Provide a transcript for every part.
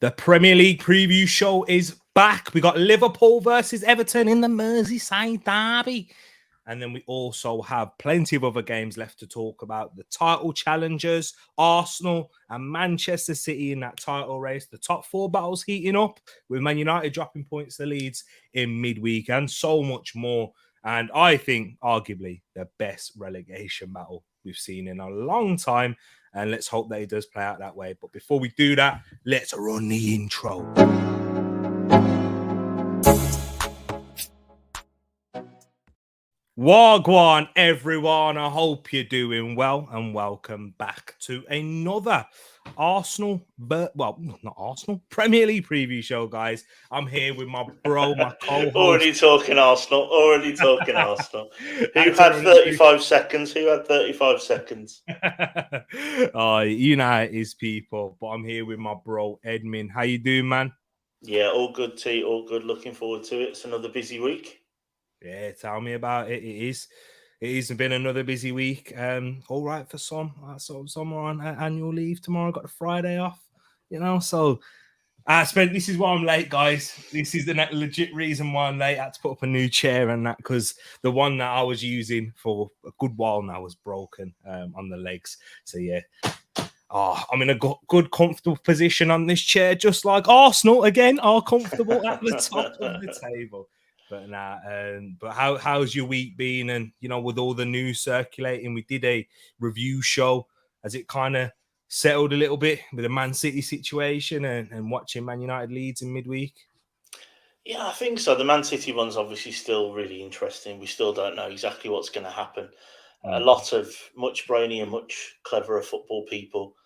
The Premier League preview show is back. We got Liverpool versus Everton in the Merseyside derby. And then we also have plenty of other games left to talk about. The title challengers, Arsenal and Manchester City in that title race. The top four battles heating up with Man United dropping points to Leeds in midweek and so much more. And I think arguably the best relegation battle we've seen in a long time. And let's hope that it does play out that way. But before we do that, let's run the intro. Wagwan, everyone. I hope you're doing well and welcome back to another Premier League preview show, guys. I'm here with my bro, my co-host. Already talking Arsenal. Who had 35 seconds? Oh, you know it is, people. But I'm here with my bro, Edmin. How you doing, man? Yeah, all good, T. All good. Looking forward to it. It's another busy week. Yeah, tell me about it. It has been another busy week. All right for some. Some are on annual leave tomorrow. Got the Friday off, So this is why I'm late, guys. This is the legit reason why I'm late. I had to put up a new chair and that because the one that I was using for a good while now was broken on the legs. So yeah. I'm in a good, comfortable position on this chair, just like Arsenal again are comfortable at the top of the table. But but how's your week been? And with all the news circulating, we did a review show. Has it kind of settled a little bit with the Man City situation and watching Man United Leeds in midweek? Yeah, I think so. The Man City one's obviously still really interesting. We still don't know exactly what's going to happen. A lot of much brainier, much cleverer football people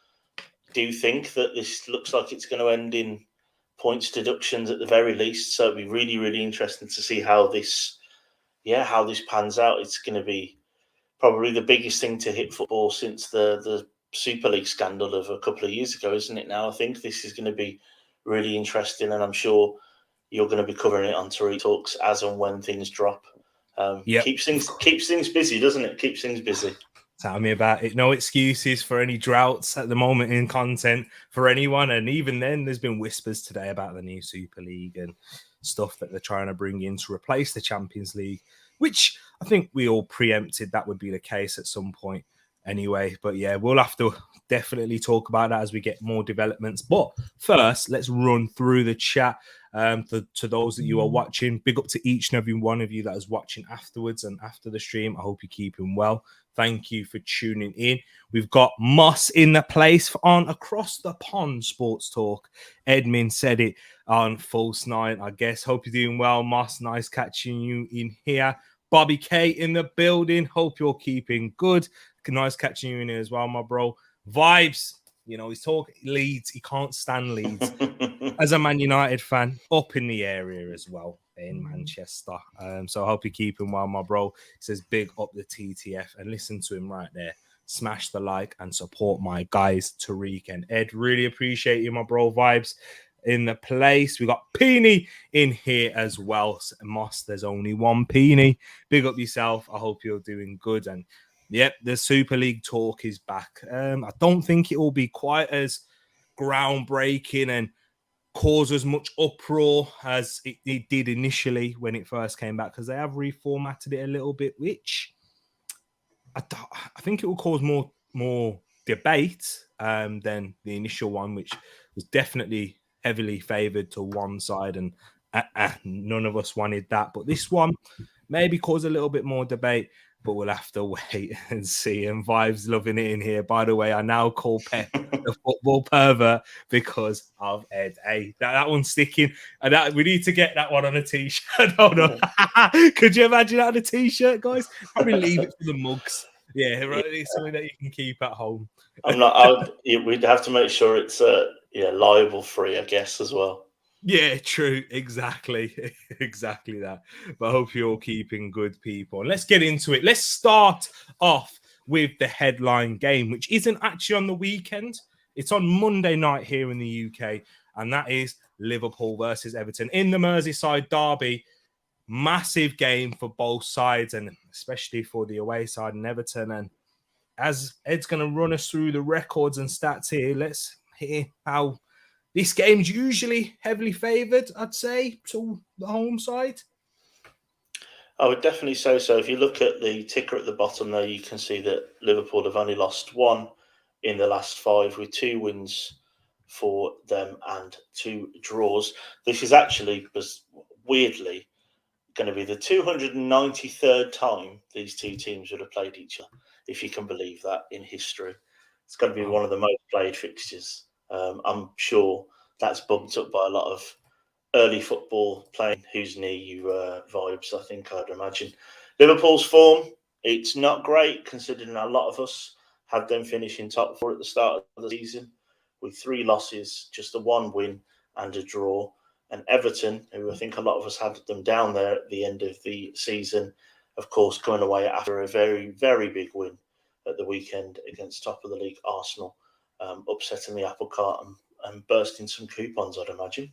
do think that this looks like it's going to end in points deductions at the very least. So it'll be really, really interesting to see how this pans out. It's going to be probably the biggest thing to hit football since the Super League scandal of a couple of years ago, isn't it now? I think this is going to be really interesting, and I'm sure you're going to be covering it on Tereak Talks as and when things drop. Keeps things busy, doesn't it? Keeps things busy. Tell me about it. No excuses for any droughts at the moment in content for anyone. And even then, there's been whispers today about the new Super League and stuff that they're trying to bring in to replace the Champions League, which I think we all preempted that would be the case at some point anyway. But yeah, we'll have to definitely talk about that as we get more developments. But first, let's run through the chat. To those that you are watching, big up to each and every one of you that is watching afterwards and after the stream. I hope you're keeping well. Thank you for tuning in. We've got Moss in the place on Across the Pond Sports Talk. Edmin said it on False 9, I guess. Hope you're doing well, Moss. Nice catching you in here. Bobby K in the building. Hope you're keeping good. Nice catching you in here as well, my bro. Vibes. He's talking Leeds. He can't stand Leeds. As a Man United fan, up in the area as well in Manchester. So I hope you're keeping well, my bro. He says, big up the TTF. And listen to him right there. Smash the like and support my guys, Tereak and Ed. Really appreciate you, my bro. Vibes in the place. We got Peony in here as well. Moss, there's only one Peony. Big up yourself. I hope you're doing good. And yep, the Super League talk is back. I don't think it will be quite as groundbreaking and cause as much uproar as it did initially when it first came back, because they have reformatted it a little bit, which I think it will cause more debate than the initial one, which was definitely heavily favoured to one side, and none of us wanted that. But this one maybe cause a little bit more debate, but we'll have to wait and see. And Vibes loving it in here. By the way, I now call Pep the football pervert because of Ed. Hey, that one's sticking. And we need to get that one on a t-shirt. Oh, no. Could you imagine that on a t-shirt, guys? Probably leave it for the mugs. Yeah, right. It's something that you can keep at home. We'd have to make sure it's liable free, I guess, as well. Yeah, true. Exactly that. But I hope you're all keeping good, people. And let's get into it. Let's start off with the headline game, which isn't actually on the weekend. It's on Monday night here in the UK, and that is Liverpool versus Everton in the Merseyside derby. Massive game for both sides, and especially for the away side and Everton. And as Ed's going to run us through the records and stats here, let's hear how this game's usually heavily favoured, I'd say, to the home side. I would definitely say so. If you look at the ticker at the bottom there, you can see that Liverpool have only lost 1 in the last 5, with 2 wins for them and 2 draws. This is actually, weirdly, going to be the 293rd time these two teams would have played each other, if you can believe that, in history. It's going to be one of the most played fixtures. I'm sure that's bumped up by a lot of early football playing who's near you vibes, I think I'd imagine. Liverpool's form, it's not great, considering a lot of us had them finishing top 4 at the start of the season, with 3 losses, just a 1 win and a draw. And Everton, who I think a lot of us had them down there at the end of the season, of course, going away after a very, very big win at the weekend against top of the league Arsenal, upsetting the apple cart and bursting some coupons, I'd imagine.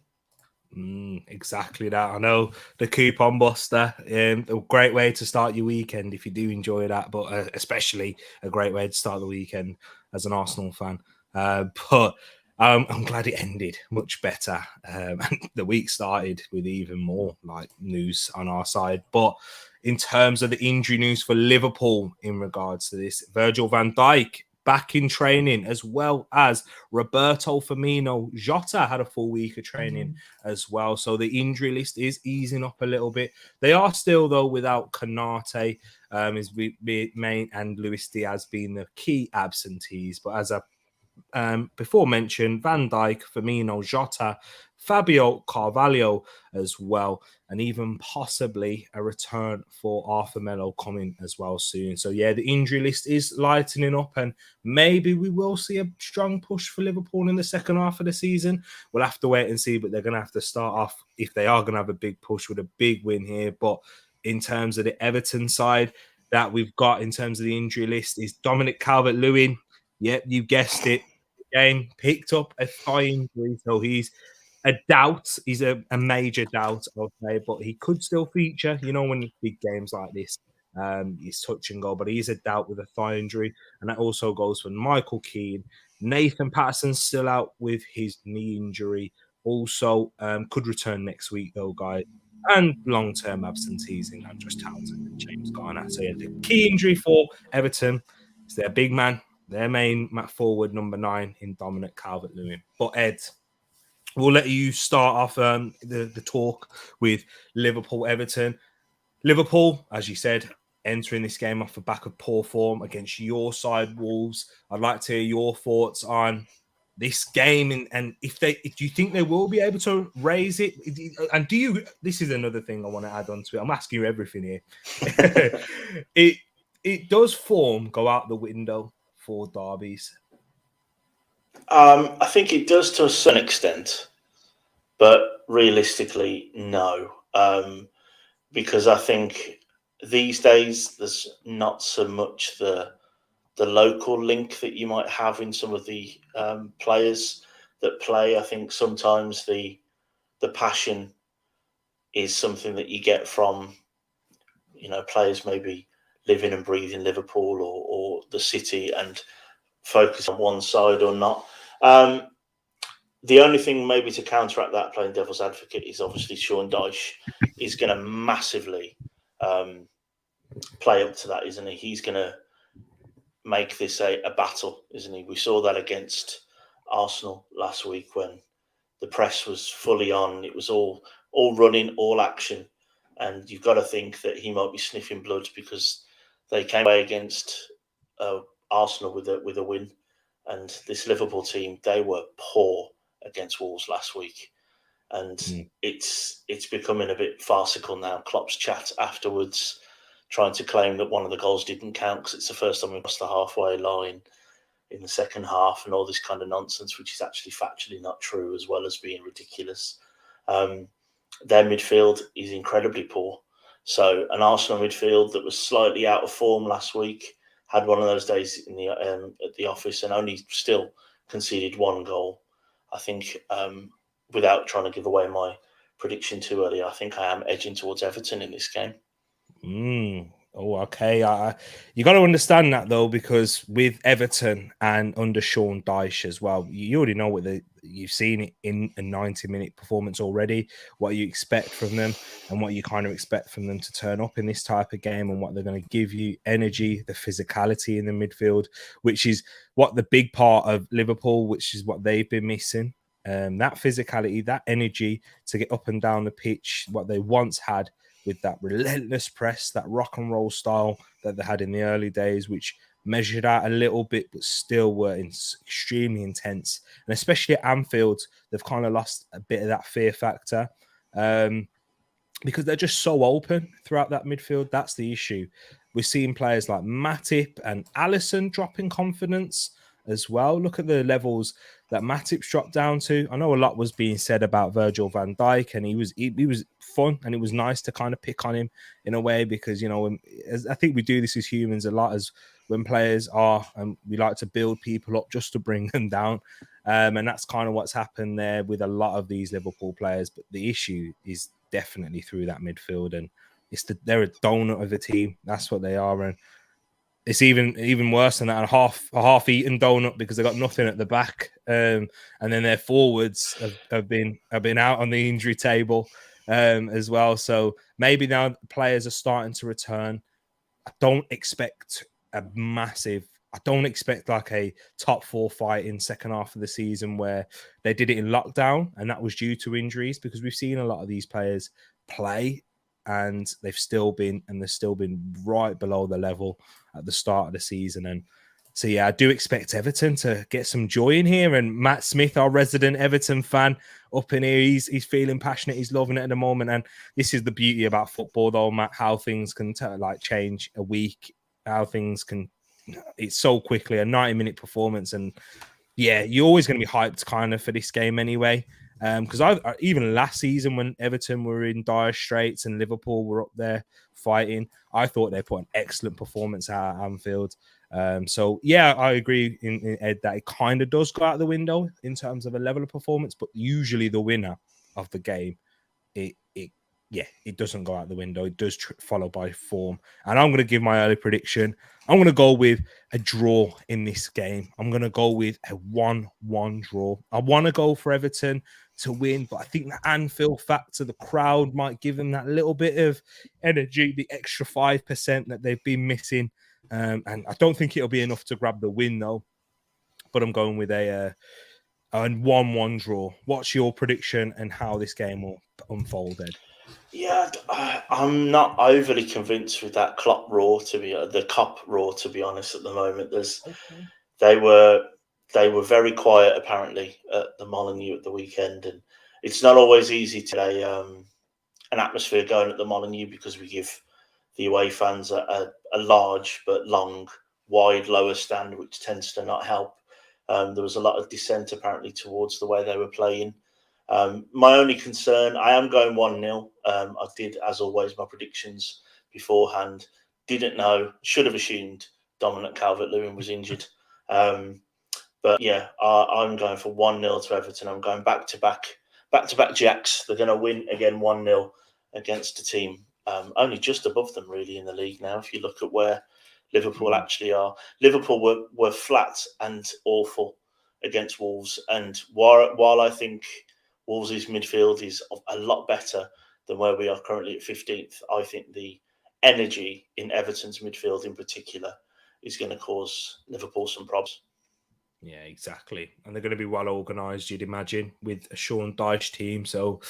Exactly that. I know the coupon buster, a great way to start your weekend if you do enjoy that, but especially a great way to start the weekend as an Arsenal fan. But I'm glad it ended much better. And the week started with even more like news on our side. But in terms of the injury news for Liverpool in regards to this, Virgil van Dijk back in training, as well as Roberto Firmino. Jota had a full week of training as well. So the injury list is easing up a little bit. They are still, though, without Kanate, is main, and Luis Diaz being the key absentees. But as before mentioned, Van Dijk, Firmino, Jota, Fabio Carvalho as well, and even possibly a return for Arthur Melo coming as well soon. So yeah, the injury list is lightening up, and maybe we will see a strong push for Liverpool in the second half of the season. We'll have to wait and see, but they're going to have to start off, if they are going to have a big push, with a big win here. But in terms of the Everton side that we've got in terms of the injury list is Dominic Calvert-Lewin. Yep, you guessed it. Game picked up a thigh injury, so he's a doubt. He's a major doubt, I'll say, but he could still feature. You know, when big games like this, he's touch and go, but he's a doubt with a thigh injury, and that also goes for Michael Keane. Nathan Patterson's still out with his knee injury. Also, could return next week though, guys. And long-term absentees in Andros Townsend and James Garner. So yeah, the key injury for Everton is their big man, their main forward, number 9 in Dominic Calvert-Lewin. But Ed, we'll let you start off the talk with Liverpool-Everton. Liverpool, as you said, entering this game off the back of poor form against your side, Wolves. I'd like to hear your thoughts on this game, and if do you think they will be able to raise it? And do you? This is another thing I want to add on to it. I'm asking you everything here. it does form go out the window for derbies? I think it does to a certain extent, but realistically, no. Because I think these days there's not so much the local link that you might have in some of the players that play. I think sometimes the passion is something that you get from, players maybe living and breathing Liverpool or the city and focus on one side or not. The only thing maybe to counteract that, playing devil's advocate, is obviously Sean Dyche is going to massively play up to that, isn't he? He's going to make this a battle, isn't he? We saw that against Arsenal last week when the press was fully on. It was all running, all action. And you've got to think that he might be sniffing blood because they came away against Arsenal with a win. And this Liverpool team, they were poor against Wolves last week. And it's becoming a bit farcical now. Klopp's chat afterwards, trying to claim that one of the goals didn't count because it's the first time we crossed the halfway line in the second half, and all this kind of nonsense, which is actually factually not true, as well as being ridiculous. Their midfield is incredibly poor. So an Arsenal midfield that was slightly out of form last week had one of those days in the at the office and only still conceded 1 goal. I think, without trying to give away my prediction too early, I think I am edging towards Everton in this game. Oh, okay. You got to understand that though, because with Everton and under Sean Dyche as well, you already know you've seen it in a 90-minute performance already. What you expect from them, and what you kind of expect from them to turn up in this type of game, and what they're going to give you: energy, the physicality in the midfield, which is what the big part of Liverpool, which is what they've been missing. That physicality, that energy to get up and down the pitch, what they once had, with that relentless press, that rock and roll style that they had in the early days, which measured out a little bit, but still were extremely intense. And especially at Anfield, they've kind of lost a bit of that fear factor because they're just so open throughout that midfield. That's the issue. We're seeing players like Matip and Alisson dropping confidence as well. Look at the levels that Matip's dropped down to. I know a lot was being said about Virgil van Dijk, and he was fun, and it was nice to kind of pick on him in a way, because, you know, I think we do this as humans a lot, as when players are, and we like to build people up just to bring them down. And that's kind of what's happened there with a lot of these Liverpool players. But the issue is definitely through that midfield, and they're a donut of a team. That's what they are, and it's even worse than that, a half-eaten donut, because they got nothing at the back, and then their forwards have been out on the injury table as well. So maybe now players are starting to return. I don't expect like a top 4 fight in second half of the season where they did it in lockdown and that was due to injuries, because we've seen a lot of these players play and they've still been right below the level at the start of the season. And so, yeah, I do expect Everton to get some joy in here. And Matt Smith, our resident Everton fan up in here, he's feeling passionate. He's loving it at the moment. And this is the beauty about football, though, Matt, how things can change a week, how things can, it's so quickly, a 90-minute performance. And yeah, you're always going to be hyped kind of for this game anyway. Because even last season when Everton were in dire straits and Liverpool were up there fighting, I thought they put an excellent performance out at Anfield. So yeah, I agree in Ed that it kind of does go out the window in terms of a level of performance, but usually the winner of the game, it doesn't go out the window. It does follow by form. And I'm going to give my early prediction. I'm going to go with a draw in this game. I'm going to go with a 1-1 draw. I want to go for Everton to win, but I think the Anfield factor, the crowd might give them that little bit of energy, the extra 5% that they've been missing. And I don't think it'll be enough to grab the win, though. But I'm going with a 1-1 draw. What's your prediction and how this game will unfold, Ed? Yeah, I'm not overly convinced with that Klopp roar the Cop roar, to be honest. At the moment, they were very quiet apparently at the Molineux at the weekend, and it's not always easy to an atmosphere going at the Molineux, because we give the away fans a large but long, wide lower stand, which tends to not help. There was a lot of dissent apparently towards the way they were playing. My only concern, I am going 1-0. I did, as always, my predictions beforehand. Didn't know, should have assumed Dominic Calvert-Lewin was injured. But yeah, I'm going for 1-0 to Everton. I'm going back-to-back Jacks. They're going to win again 1-0 against a team only just above them, really, in the league now. If you look at where Liverpool actually are. Liverpool were flat and awful against Wolves. And while I think Wolves' midfield is a lot better than where we are currently at 15th, I think the energy in Everton's midfield in particular is going to cause Liverpool some problems. Yeah, exactly. And they're going to be well organised, you'd imagine, with a Sean Dyche team. So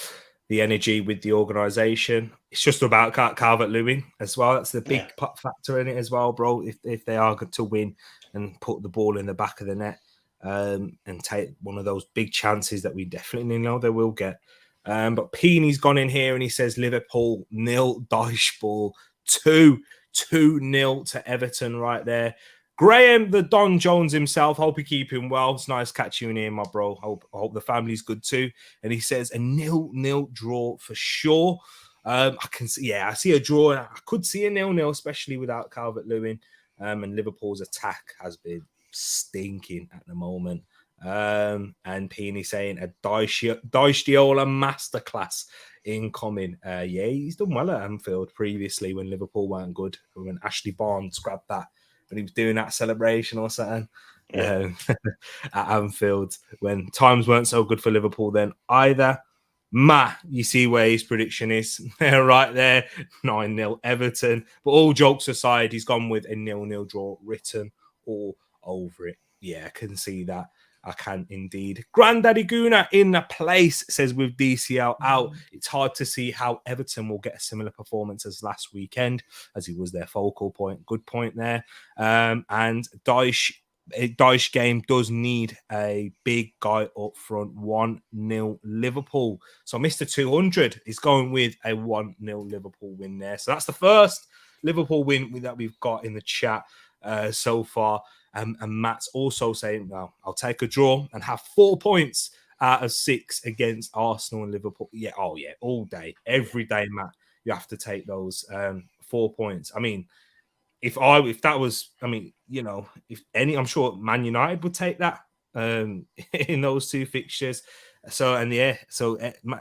the energy with the organisation, it's just about Calvert-Lewin as well. That's the big factor in it as well, bro. If they are to win and put the ball in the back of the net, and take one of those big chances that we definitely know they will get. But Peeny's gone in here and he says Liverpool 0, Dyche ball 2-0 to Everton right there. Graham, the Don Jones himself, hope you keep him well. It's nice catching you in here, my bro. I hope the family's good too. And he says a 0-0 draw for sure. I see a draw. And I could see a 0-0, especially without Calvert-Lewin. And Liverpool's attack has been stinking at the moment. And Peony saying a Dycheola masterclass incoming. Yeah, he's done well at Anfield previously when Liverpool weren't good. When Ashley Barnes grabbed that when he was doing that celebration or something at Anfield when times weren't so good for Liverpool then either. Matt, you see where his prediction is right there, 9-0 Everton. But all jokes aside, he's gone with a 0-0 draw written all over it. Yeah, I can see that. I can indeed. Granddaddy Guna in the place says with DCL out, it's hard to see how Everton will get a similar performance as last weekend, as he was their focal point. Good point there. And Dyche game does need a big guy up front. 1-0 Liverpool. So Mr. 200 is going with a 1-0 Liverpool win there. So that's the first Liverpool win that we've got in the chat so far. And Matt's also saying, well, I'll take a draw and have 4 points out of 6 against Arsenal and Liverpool. Yeah, all day, every day, Matt. You have to take those 4 points. I mean, if that was, I mean, I'm sure Man United would take that in those 2 fixtures. So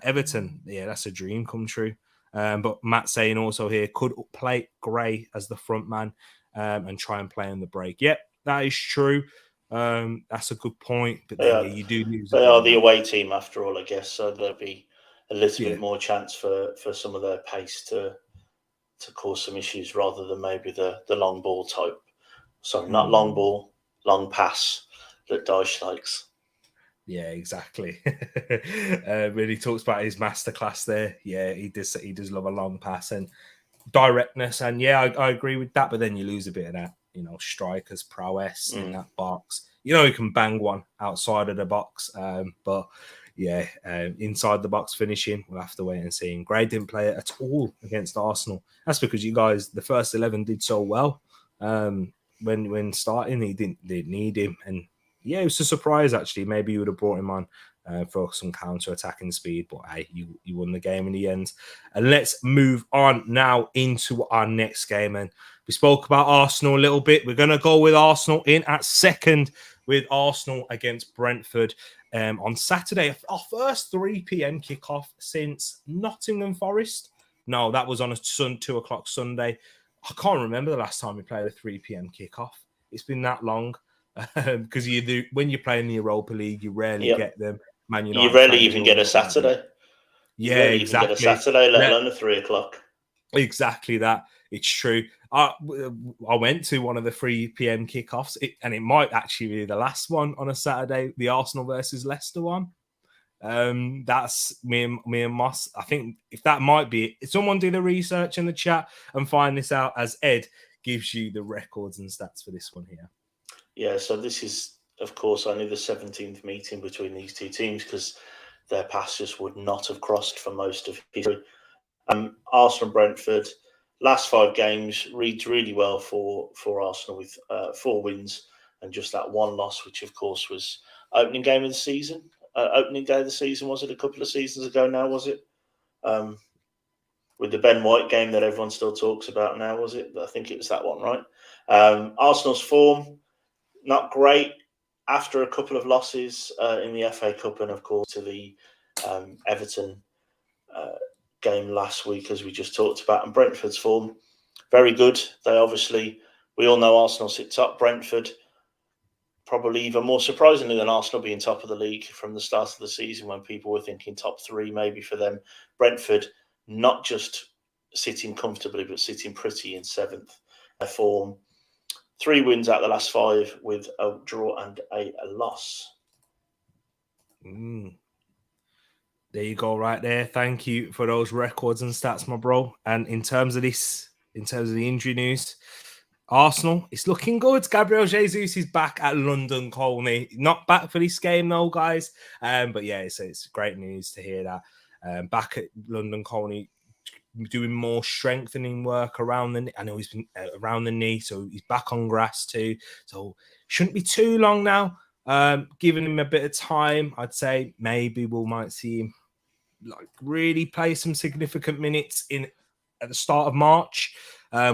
Everton, that's a dream come true. But Matt saying also here could play Gray as the front man and try and play in the break. Yep, that is true. That's a good point. But then you do lose. They are the away team after all, I guess. So there'll be a little bit more chance for some of their pace to cause some issues rather than maybe the long ball type. Sorry, not long ball, long pass that Dyche likes. Yeah, exactly. When he talks about his masterclass there, yeah, he does love a long pass and directness. And yeah, I agree with that. But then you lose a bit of that, striker's prowess in that box. You can bang one outside of the box, but yeah, inside the box finishing, we'll have to wait and see. And Gray didn't play it at all against Arsenal. That's because you guys, the first 11 did so well. When starting, he didn't need him. And yeah, it was a surprise, actually. Maybe you would have brought him on for some counter-attacking speed. But hey, you won the game in the end. And let's move on now into our next game. And we spoke about Arsenal a little bit. We're going to go with Arsenal in at second with Arsenal against Brentford on Saturday. Our first 3 p.m. kickoff since Nottingham Forest. No, that was on a 2 o'clock Sunday. I can't remember the last time we played a 3 p.m. kickoff. It's been that long. Because when you play in the Europa League, you rarely get them. Man United, you rarely even get a Saturday. Yeah, exactly. Even get a Saturday, let alone a 3 o'clock. Exactly that. It's true. I went to one of the 3 p.m. kickoffs, and it might actually be the last one on a Saturday, the Arsenal versus Leicester one. That's me and Moss. I think if that might be it, someone do the research in the chat and find this out as Ed gives you the records and stats for this one here. Yeah, so this is, of course, only the 17th meeting between these 2 teams because their paths just would not have crossed for most of history. Arsenal and Brentford, last 5 games reads really well for Arsenal with 4 wins and just that 1 loss, which, of course, was opening game of the season. Opening day of the season, was it a couple of seasons ago now, was it? With the Ben White game that everyone still talks about now, was it? I think it was that one, right? Arsenal's form, not great after a couple of losses in the FA Cup and, of course, to the Everton game last week, as we just talked about. And Brentford's form, very good. We all know Arsenal sit top. Brentford, probably even more surprisingly than Arsenal being top of the league from the start of the season when people were thinking top 3 maybe for them. Brentford, not just sitting comfortably, but sitting pretty in 7th. Their form, 3 wins out of the last 5 with a draw and a loss. There you go, right there. Thank you for those records and stats, my bro. And in terms of the injury news, Arsenal, it's looking good. Gabriel Jesus is back at London Colney. Not back for this game, though, guys. But yeah, it's great news to hear that. Back at London Colney, doing more strengthening work around the knee. I know he's been around the knee, so he's back on grass too. So shouldn't be too long now. Giving him a bit of time, I'd say maybe we might see him really play some significant minutes at the start of March,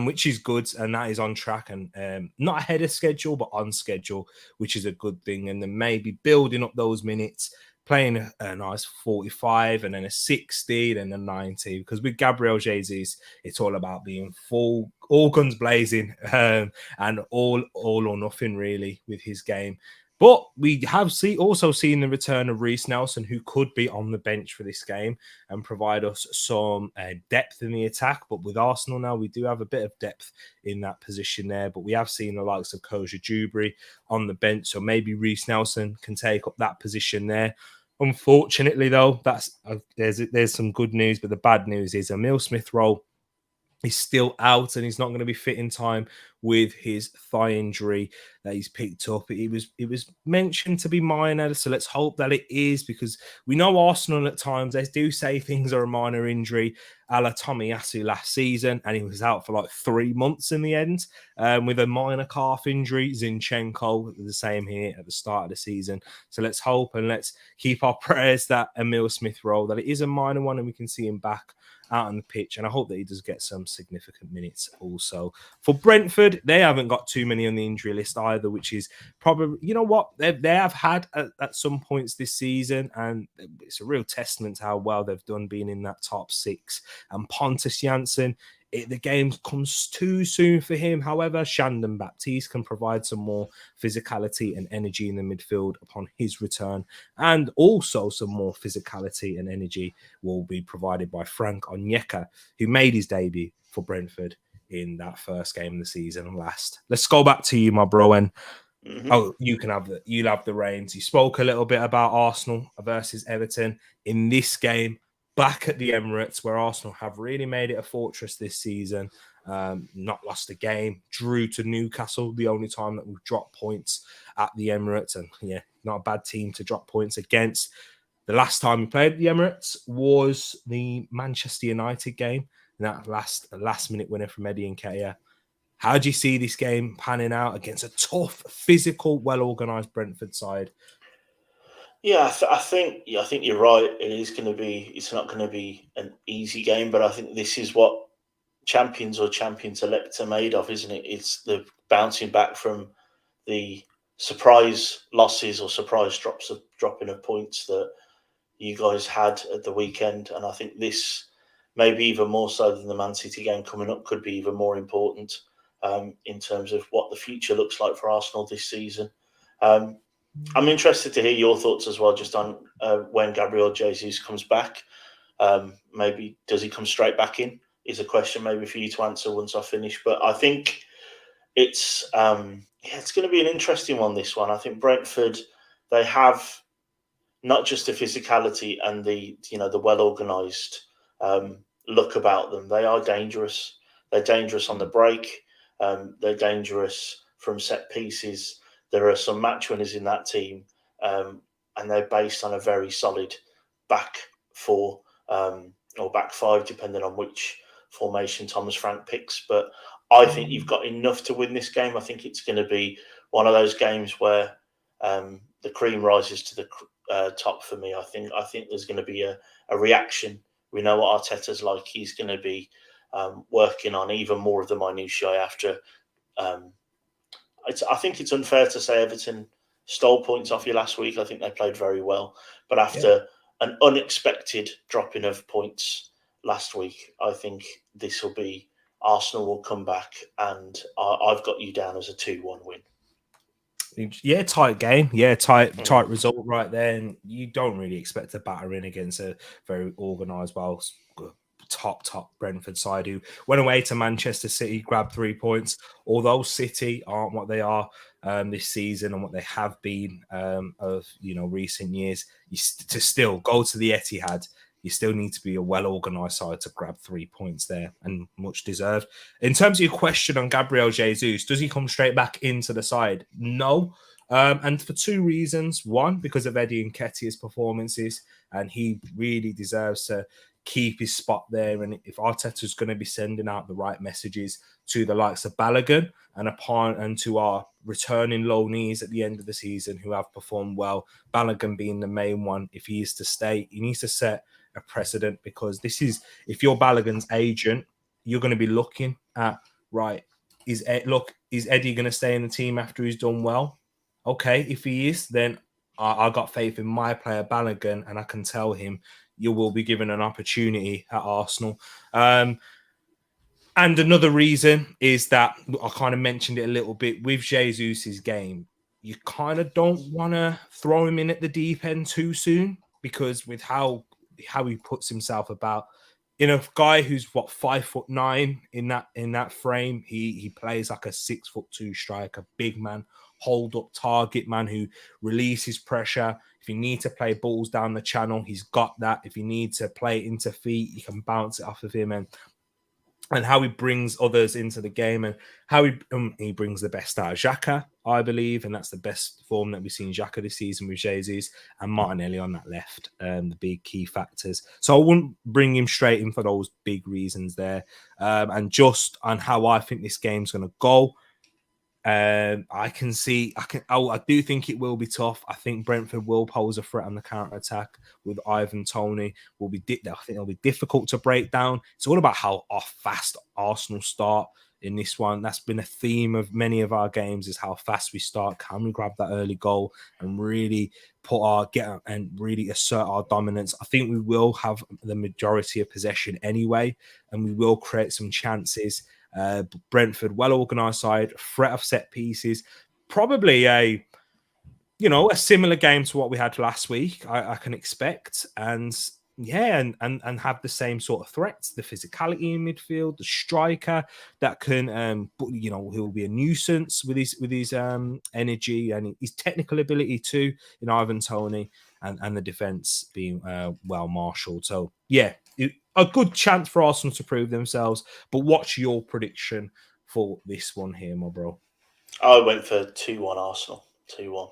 which is good, and that is on track and not ahead of schedule, but on schedule, which is a good thing. And then maybe building up those minutes playing a nice 45 and then a 60, then a 90. Because with Gabriel Jesus, it's all about being full, all guns blazing, and all or nothing really with his game. But we have also seen the return of Reece Nelson, who could be on the bench for this game and provide us some depth in the attack. But with Arsenal now, we do have a bit of depth in that position there. But we have seen the likes of Koja Dewberry on the bench, so maybe Reece Nelson can take up that position there. Unfortunately, though, there's some good news, but the bad news is Emile Smith-Rowe is still out and he's not going to be fit in time with his thigh injury that he's picked up. It was mentioned to be minor, so let's hope that it is, because we know Arsenal at times, they do say things are a minor injury, a la Tomiyasu last season, and he was out for like 3 months in the end with a minor calf injury. Zinchenko, the same here at the start of the season. So let's hope and let's keep our prayers that Emile Smith-Rowe, that it is a minor one and we can see him back out on the pitch, and I hope that he does get some significant minutes also. For Brentford, they haven't got too many on the injury list either, which is probably, you know what, they have had at some points this season, and it's a real testament to how well they've done being in that top six. And Pontus Jansson, the game comes too soon for him. However, Shandon Baptiste can provide some more physicality and energy in the midfield upon his return, and also some more physicality and energy will be provided by Frank Onyeka, who made his debut for Brentford in that first game of the season last. Let's go back to you, my bro, and you'll have the reins. You spoke a little bit about Arsenal versus Everton in this game back at the Emirates, where Arsenal have really made it a fortress this season. Not lost a game, drew to Newcastle, the only time that we've dropped points at the Emirates, and yeah, not a bad team to drop points against. The last time we played at the Emirates was the Manchester United game, and that last minute winner from Eddie Nketiah. How do you see this game panning out against a tough, physical, well-organised Brentford side? Yeah, I think you're right. It's not going to be an easy game, but I think this is what champions or champions-elect are made of, isn't it? It's the bouncing back from the surprise losses or surprise dropping of points that you guys had at the weekend. And I think this, maybe even more so than the Man City game coming up, could be even more important in terms of what the future looks like for Arsenal this season. I'm interested to hear your thoughts as well, just on when Gabriel Jesus comes back. Maybe does he come straight back in? Is a question maybe for you to answer once I finish. But I think it's going to be an interesting one. This one, I think Brentford, they have not just the physicality and the well organised look about them. They are dangerous. They're dangerous on the break. They're dangerous from set pieces. There are some match winners in that team, and they're based on a very solid back four or back five, depending on which formation Thomas Frank picks. But I think you've got enough to win this game. I think it's going to be one of those games where the cream rises to the top for me. I think there's going to be a reaction. We know what Arteta's like. He's going to be working on even more of the minutiae after. I think it's unfair to say Everton stole points off you last week. I think they played very well. But after an unexpected dropping of points last week, I think this will be Arsenal will come back, and I've got you down as a 2-1 win. Yeah, tight game. Yeah, tight result right there. And you don't really expect a battering against a very organised, well, top Brentford side who went away to Manchester City, grabbed 3 points. Although City aren't what they are this season and what they have been of recent years, to still go to the Etihad, you still need to be a well-organised side to grab 3 points there, and much deserved. In terms of your question on Gabriel Jesus, does he come straight back into the side? No. And for 2 reasons. One, because of Eddie Nketiah's performances, and he really deserves to keep his spot there. And if Arteta's going to be sending out the right messages to the likes of Balogun and to our returning loanees at the end of the season who have performed well, Balogun being the main one, if he is to stay, he needs to set a precedent, because this is, if you're Balogun's agent, you're going to be looking at, right, is Eddie going to stay in the team after he's done well? Okay, if he is, then I got faith in my player Balogun, and I can tell him you will be given an opportunity at Arsenal. And another reason is that I kind of mentioned it a little bit with Jesus' game. You kind of don't want to throw him in at the deep end too soon, because with how he puts himself about, in a guy who's 5'9" in that frame, he plays like a 6'2" striker, big man, hold up target man who releases pressure. If you need to play balls down the channel, he's got that. If you need to play into feet, you can bounce it off of him, and how he brings others into the game, and how he brings the best out of Xhaka, I believe, and that's the best form that we've seen Xhaka this season with Jesus and Martinelli on that left, the big key factors. So I wouldn't bring him straight in for those big reasons there. And just on how I think this game's going to go, I do think it will be tough. I think Brentford will pose a threat on the counter attack with Ivan Toney. I think it'll be difficult to break down. It's all about how fast Arsenal start in this one. That's been a theme of many of our games, is how fast we start. Can we grab that early goal and really really assert our dominance? I think we will have the majority of possession anyway, and we will create some chances. Brentford, well-organised side, threat of set pieces, probably a similar game to what we had last week, I can expect. And have the same sort of threats, the physicality in midfield, the striker that can, he'll be a nuisance with his energy and his technical ability too, Ivan Toney, and the defence being well marshalled. So yeah, a good chance for Arsenal to prove themselves. But what's your prediction for this one here, my bro? I went for 2-1 Arsenal. 2-1.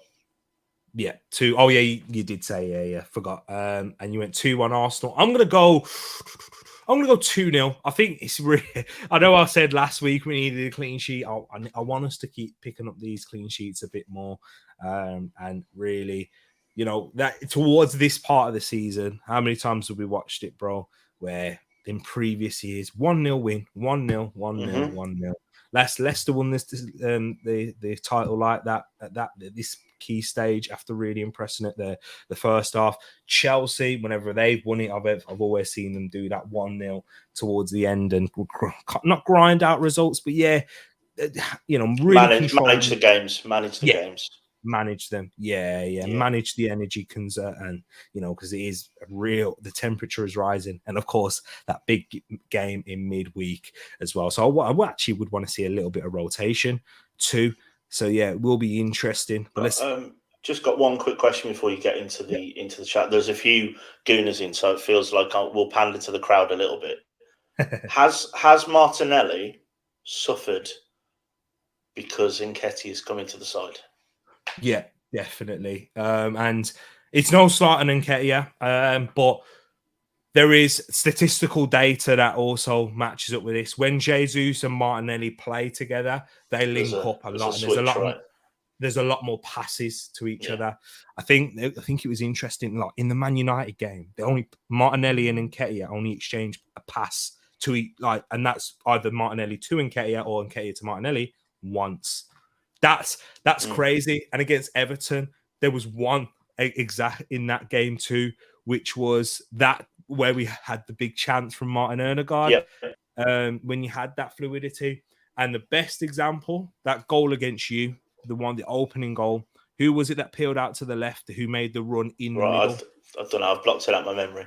Yeah, 2. Oh, yeah, you did say, yeah, forgot. And you went 2-1 Arsenal. I'm going to go 2-0. I think it's really... I know I said last week we needed a clean sheet. I want us to keep picking up these clean sheets a bit more. And really, that towards this part of the season, how many times have we watched it, bro? Where in previous years, 1-0 win, 1-0, 1-0, 1-0. Leicester won this the title like that at this key stage after really impressing it the first half. Chelsea, whenever they've won it, I've always seen them do that 1-0 towards the end and not grind out results, but really manage the games. Manage them, manage the energy, and because it is the temperature is rising, and of course that big game in midweek as well. So I actually would want to see a little bit of rotation too. So yeah, it will be interesting. But let's just got one quick question before you get into the chat. There's a few gooners in, so it feels like we'll pander to the crowd a little bit. Has Martinelli suffered because Nketiah is coming to the side? Yeah, definitely. And it's no slight on Nketiah, but there is statistical data that also matches up with this. When Jesus and Martinelli play together, they link up a lot, and there's a lot more passes to each other. I think it was interesting. Like in the Man United game, Martinelli and Nketiah only exchanged a pass to each, and that's either Martinelli to Nketiah or Nketiah to Martinelli once. That's crazy. And against Everton, there was one exact in that game too, which was that where we had the big chance from Martin Ødegaard. When you had that fluidity. And the best example, that goal against you, the opening goal, who was it that peeled out to the left, who made the run in the middle? I don't know. I've blocked it out of my memory.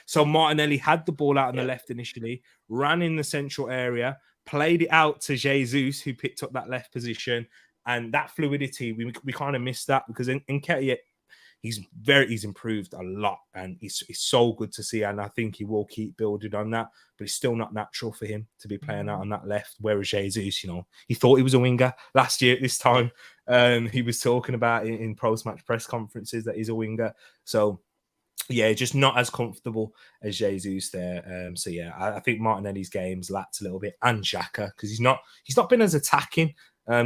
So Martinelli had the ball out on the left initially, ran in the central area, played it out to Jesus, who picked up that left position. And that fluidity, we kind of missed that, because Nketiah, he's improved a lot, and it's so good to see. And I think he will keep building on that, but it's still not natural for him to be playing out on that left. Whereas Jesus, he thought he was a winger last year at this time. He was talking about in post-match press conferences that he's a winger. So yeah, just not as comfortable as Jesus there. So yeah, I think Martinelli's game's lacked a little bit, and Xhaka, because he's not been as attacking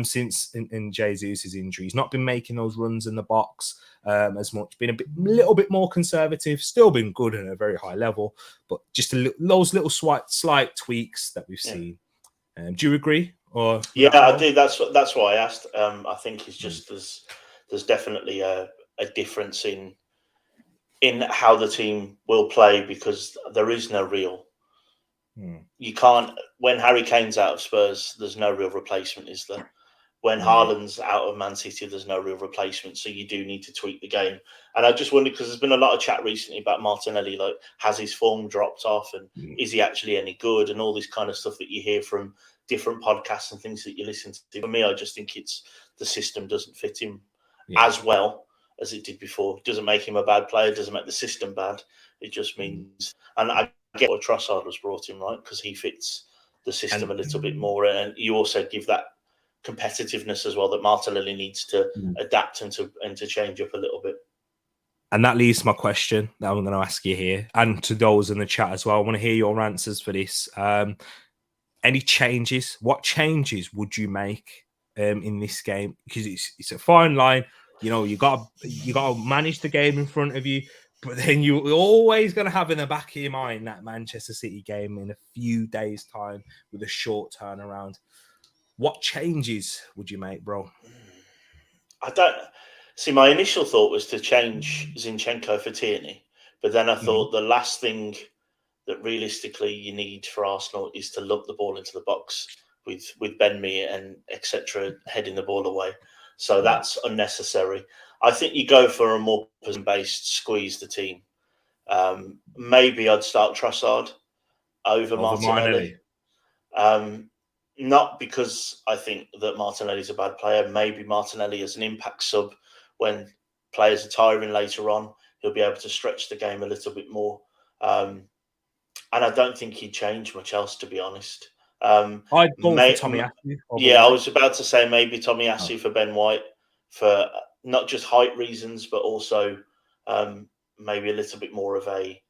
since in Jesus' injury. He's not been making those runs in the box as much. Been a little bit more conservative. Still been good at a very high level, but just those little slight tweaks that we've seen. Do you agree? Or I do. That's why I asked. I think it's just there's definitely a a difference in how the team will play, because there is no real. You can't, when Harry Kane's out of Spurs, there's no real replacement, is there? When Haaland's out of Man City, there's no real replacement. So you do need to tweak the game. And I just wonder, because there's been a lot of chat recently about Martinelli, like, has his form dropped off, and is he actually any good, and all this kind of stuff that you hear from different podcasts and things that you listen to. For me, I just think it's the system doesn't fit him as well as it did before. It doesn't make him a bad player. It doesn't make the system bad. It just means, and I get why Trossard was brought in, right? Because he fits the system a little bit more. And you also give that competitiveness as well that Martinelli needs to adapt and to change up a little bit. And that leads to my question that I'm going to ask you here, and to those in the chat as well. I want to hear your answers for this. Any changes? What changes would you make in this game? Because it's a fine line. You know, you got to manage the game in front of you, but then you're always going to have in the back of your mind that Manchester City game in a few days' time with a short turnaround. What changes would you make, bro? I don't see. My initial thought was to change Zinchenko for Tierney, but then I thought the last thing that realistically you need for Arsenal is to lob the ball into the box with Ben Mee and etc. heading the ball away. So that's unnecessary. I think you go for a more position-based, squeeze the team. Maybe I'd start Trossard over Martinelli. Not because I think that Martinelli's a bad player. Maybe Martinelli is an impact sub when players are tiring later on. He'll be able to stretch the game a little bit more. And I don't think he'd change much else, to be honest. I'd go for Tommy Asu. Yeah, I was about to say maybe Tommy Asu for Ben White, for not just height reasons, but also maybe a little bit more of a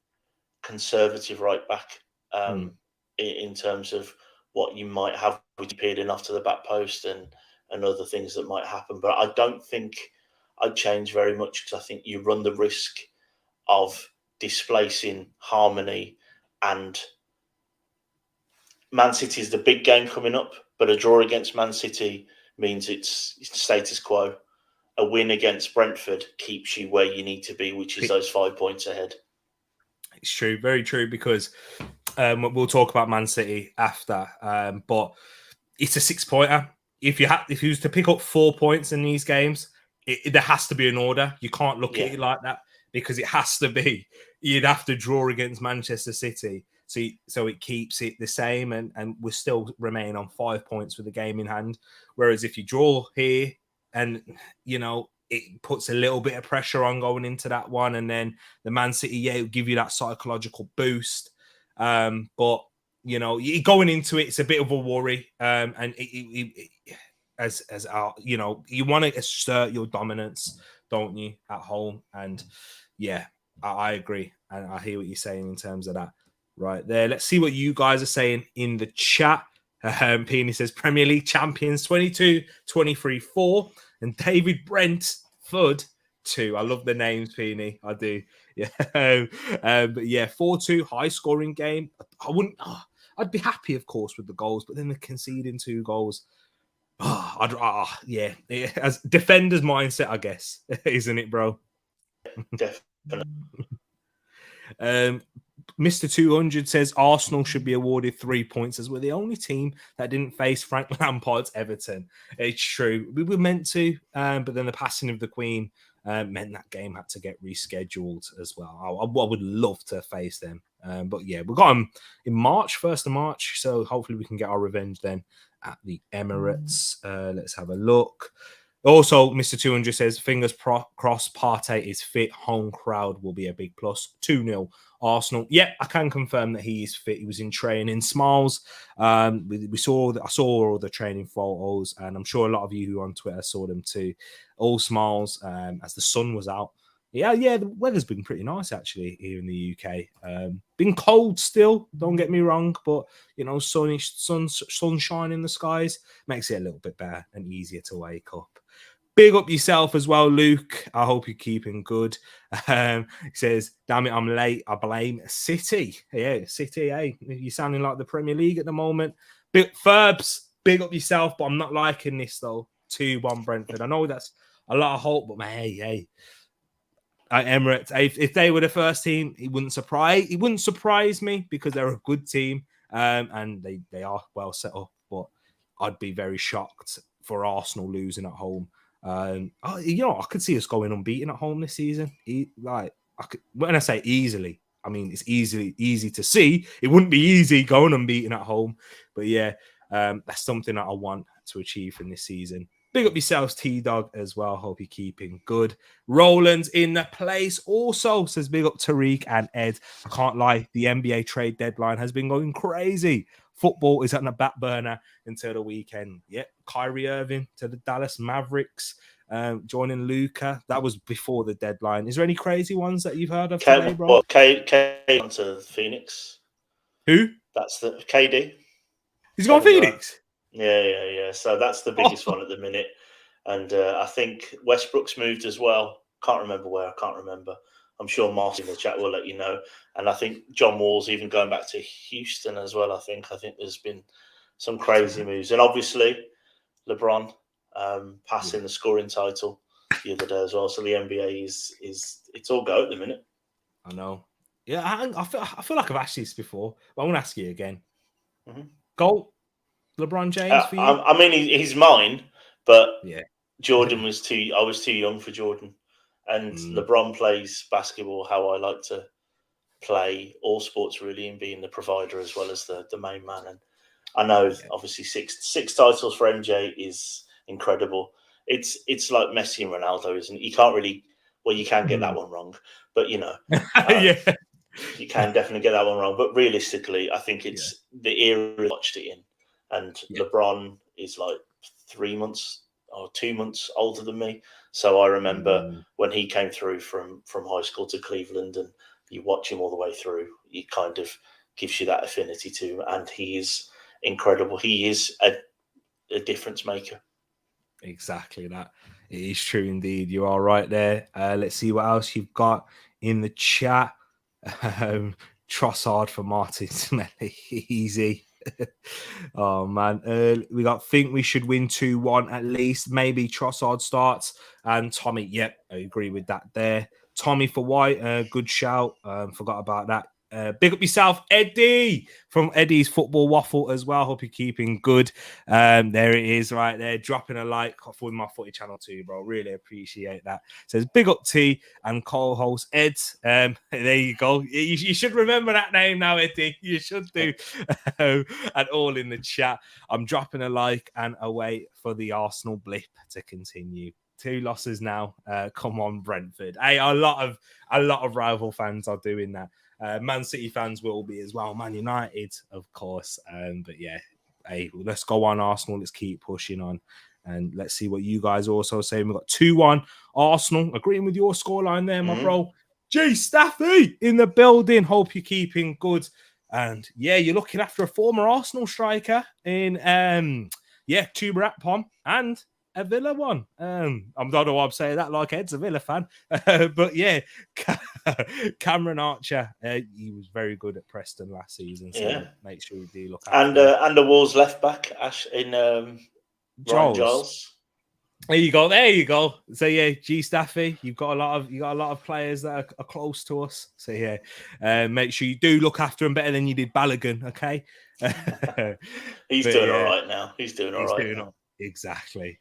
conservative right back in terms of what you might have with peering off to the back post and other things that might happen. But I don't think I'd change very much, because I think you run the risk of displacing Harmony, and Man City is the big game coming up, but a draw against Man City means it's status quo. A win against Brentford keeps you where you need to be, which is those 5 points ahead. It's true, very true, because we'll talk about Man City after, but it's a 6-pointer. If you was to pick up 4 points in these games, there has to be an order. You can't look at it like that, because it has to be. You'd have to draw against Manchester City, so it keeps it the same, and we still remain on 5 points with the game in hand. Whereas if you draw here, and you know, it puts a little bit of pressure on going into that one, and then the Man City, it'll give you that psychological boost. But you know, going into it, it's a bit of a worry. And as you know, you want to assert your dominance, don't you, at home? And yeah, I agree, and I hear what you're saying in terms of that. Right there. Let's see what you guys are saying in the chat. Peony says Premier League champions 22, 23, 4, and David Brentford 2. I love the names, Peony. I do. Yeah. But yeah, 4-2, high scoring game. I'd be happy, of course, with the goals, but then they're conceding 2 goals. Yeah. As defender's mindset, I guess, isn't it, bro? Definitely. Mr. 200 says Arsenal should be awarded 3 points, as we're the only team that didn't face Frank Lampard's Everton. It's true. We were meant to, but then the passing of the Queen meant that game had to get rescheduled as well. I would love to face them. But yeah, we've got them in March, 1st of March. So hopefully we can get our revenge then at the Emirates. Let's have a look. Also, Mr. 200 says, fingers crossed, Partey is fit. Home crowd will be a big plus. 2-0 Arsenal. Yeah, I can confirm that he is fit. He was in training. Smiles. I saw all the training photos, and I'm sure a lot of you who are on Twitter saw them too. All smiles as the sun was out. Yeah, the weather's been pretty nice actually here in the UK. Been cold still, don't get me wrong, but you know, sunshine in the skies makes it a little bit better and easier to wake up. Big up yourself as well, Luke. I hope you're keeping good. He says, damn it, I'm late. I blame City. Yeah, City, hey. You're sounding like the Premier League at the moment. Ferbs, big up yourself, but I'm not liking this, though. 2-1 Brentford. I know that's a lot of hope, but man, hey. at Emirates. If they were the first team, it wouldn't surprise me because they're a good team, and they are well set up. But I'd be very shocked for Arsenal losing at home. I could see us going unbeaten at home this season. When I say easily, I mean it's easy to see. It wouldn't be easy going unbeaten at home, but yeah, that's something that I want to achieve in this season. Big up yourselves, T-Dog, as well. Hope you're keeping good. Roland's in the place also. Says big up Tereak and Ed. I can't lie. The NBA trade deadline has been going crazy. Football is on the back burner until the weekend. Yep. Kyrie Irving to the Dallas Mavericks. Joining Luka. That was before the deadline. Is there any crazy ones that you've heard of today, bro? Well, KD onto Phoenix. Who? That's the KD. He's gone Phoenix? Yeah. So that's the biggest one at the minute. And I think Westbrook's moved as well. Can't remember where. I can't remember. I'm sure Martin in the chat will let you know. And I think John Wall's even going back to Houston as well. I think there's been some crazy moves. And obviously, LeBron passing the scoring title the other day as well. So the NBA is it's all go at the minute. I know. Yeah, I feel like I've asked this before, but I want to ask you again. Mm-hmm. Goal, LeBron James for you? I mean, he's mine, but yeah, Jordan was too. I was too young for Jordan, and LeBron plays basketball how I like to play all sports really, and being the provider as well as the main man. And I know obviously six titles for MJ is incredible. It's like Messi and Ronaldo, isn't it? You can't really. Well, you can get that one wrong, but you know, you can definitely get that one wrong. But realistically, I think it's the era we watched it in, and LeBron is like 3 months or 2 months older than me. So I remember when he came through from high school to Cleveland, and you watch him all the way through, he kind of gives you that affinity to him, and he is incredible. He is a difference maker. Exactly that. It is true indeed. You are right there. Let's see what else you've got in the chat. Trossard for Martin Smelly. Easy. Oh man. We think we should win 2-1 at least. Maybe Trossard starts. And Tommy, yep, I agree with that there. Tommy for White, good shout. Forgot about that. Big up yourself, Eddie, from Eddie's Football Waffle as well. Hope you're keeping good. There it is right there. Dropping a like for my footy channel too, bro. Really appreciate that. Says big up T and co-host Ed. There you go. You should remember that name now, Eddie. You should do. And all in the chat. I'm dropping a like and away for the Arsenal blip to continue. 2 losses now. Come on, Brentford. Hey, a lot of rival fans are doing that. Man City fans will be as well. Man United, of course. But yeah, hey, let's go on Arsenal. Let's keep pushing on. And let's see what you guys also say. We've got 2-1 Arsenal. Agreeing with your scoreline there, my bro. G Staffy in the building. Hope you're keeping good. And yeah, you're looking after a former Arsenal striker in Tuber Atpom and a Villa one. I don't know why I'm saying that like Ed's a Villa fan. But yeah, Cameron Archer, he was very good at Preston last season. So make sure you do look after and the Wolves left back Ash in Giles. There you go. So yeah, G Staffy, you've got a lot of players that are close to us. So yeah, make sure you do look after him better than you did Balogun, okay? He's doing all right now. He's doing all right now. Exactly.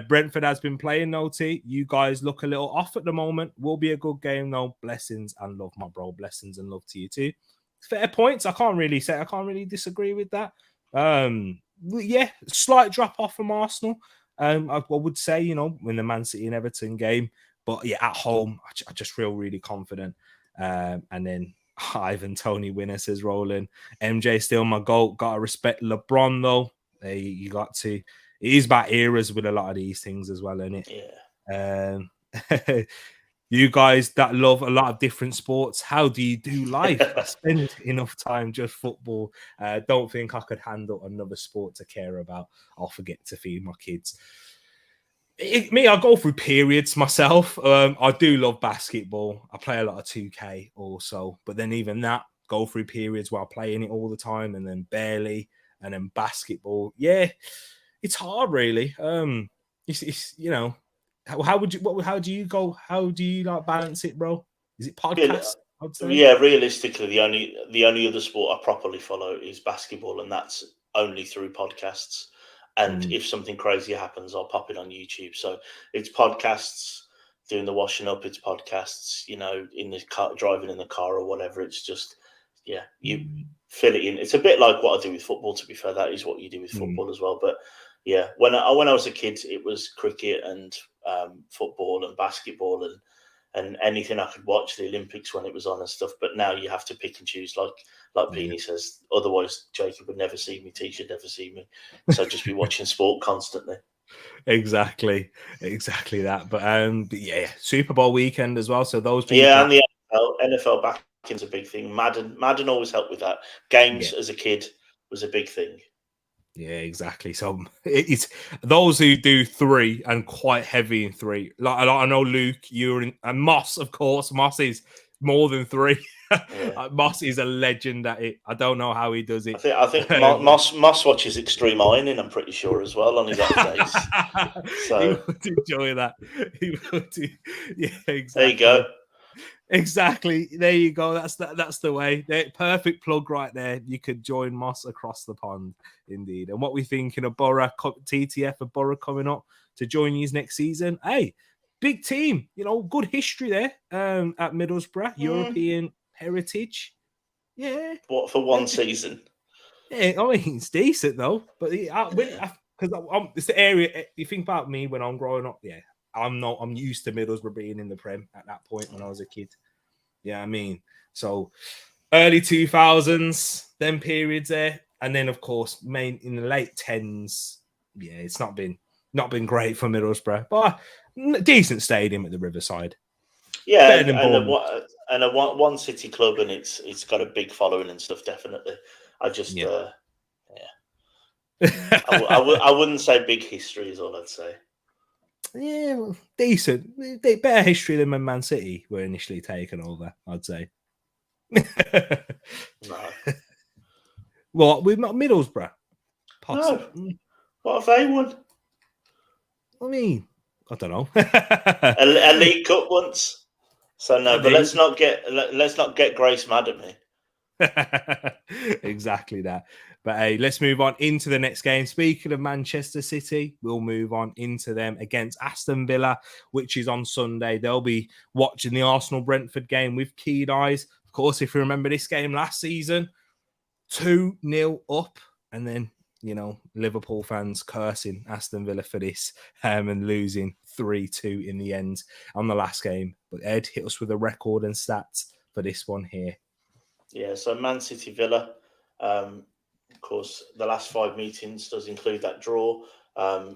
Brentford has been playing, no T. You guys look a little off at the moment. Will be a good game, though. Blessings and love, my bro. Blessings and love to you too. Fair points. I can't really disagree with that. Yeah, slight drop off from Arsenal. I would say, in the Man City and Everton game, but yeah, at home, I just feel really confident. And then Ivan Tony Winner says rolling. MJ still my GOAT. Gotta respect LeBron though. You got to. It is about eras with a lot of these things as well, isn't it? Yeah. You guys that love a lot of different sports, how do you do life? I spend enough time just football. Don't think I could handle another sport to care about. I'll forget to feed my kids. I go through periods myself. I do love basketball. I play a lot of 2K also, but then even that, go through periods where I'm playing it all the time and then barely, and then basketball. Yeah, it's hard really. It's How would you? How do you go? How do you like balance it, bro? Is it podcast? I'd say. Yeah, realistically, the only other sport I properly follow is basketball, and that's only through podcasts. And if something crazy happens, I'll pop it on YouTube. So it's podcasts doing the washing up. It's podcasts, in the car, driving in the car or whatever. It's just, you fill it in. It's a bit like what I do with football. To be fair, that is what you do with football as well. But yeah, when I was a kid, it was cricket and football and basketball and anything I could watch, the Olympics when it was on and stuff. But now you have to pick and choose, like Peony says. Otherwise, Jacob would never see me. T should never see me. So just be watching sport constantly. Exactly that. But yeah, Super Bowl weekend as well. So those and the NFL backing's a big thing. Madden always helped with that. Games as a kid was a big thing. Yeah, exactly. So it's those who do 3 and quite heavy in 3. Like I know Luke, you're in, and Moss, of course. Moss is more than 3. Moss is a legend at it. I don't know how he does it. I think Moss watches Extreme Ironing, I'm pretty sure, as well, on his off days. So he would enjoy that. He would. Yeah, exactly. There you go. Exactly. There you go. That's the way. Perfect plug right there. You could join Moss across the pond, indeed. And what we thinking of Borough, TTF of Borough coming up to join you next season. Hey, big team. Good history there at Middlesbrough. European heritage. Yeah. What, for one season? Yeah, I mean, it's decent though. But because it's the area. You think about me when I'm growing up. Yeah. I'm used to Middlesbrough being in the Prem at that point when I was a kid. Yeah, I mean, so early 2000s, then periods there, and then of course, in the late 10s. Yeah, it's not been great for Middlesbrough, but decent stadium at the Riverside. Yeah, and a one city club, and it's got a big following and stuff. Definitely, I just I wouldn't say big history is all I'd say. Yeah, well, decent. Better history than when Man City were initially taken over, I'd say. No. What? We've not Middlesbrough? Possibly. No. What have they won? I mean, I don't know. a League Cup once. So no, but let's not get Grace mad at me. Exactly that. But hey, let's move on into the next game. Speaking of Manchester City, we'll move on into them against Aston Villa, which is on Sunday. They'll be watching the Arsenal-Brentford game with keen eyes. Of course, if you remember this game last season, 2-0 up, and then, Liverpool fans cursing Aston Villa for this and losing 3-2 in the end on the last game. But Ed, hit us with a record and stats for this one here. Yeah, so Man City Villa, of course, the last 5 meetings does include that draw at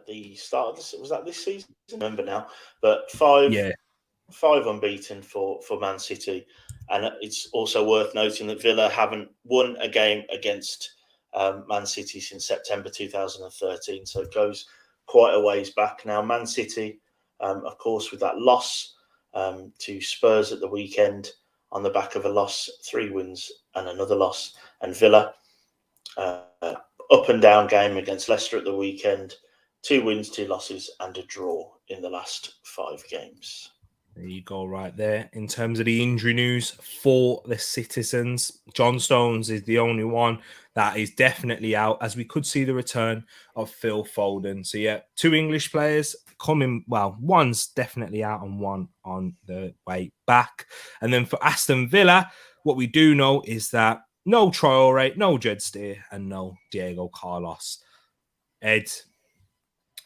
the start of this. Was that this season? I don't remember now. But 5 unbeaten for Man City. And it's also worth noting that Villa haven't won a game against Man City since September 2013. So it goes quite a ways back. Now, Man City, of course, with that loss to Spurs at the weekend, on the back of a loss, 3 wins and another loss. And Villa, up and down game against Leicester at the weekend, 2 wins, 2 losses, and a draw in the last 5 games. There you go, right there. In terms of the injury news for the Citizens, John Stones is the only one that is definitely out, as we could see the return of Phil Foden. So yeah, 2 English players coming. Well, one's definitely out and one on the way back. And then for Aston Villa, what we do know is that no Traore, no Jed Steer, and no Diego Carlos. Ed,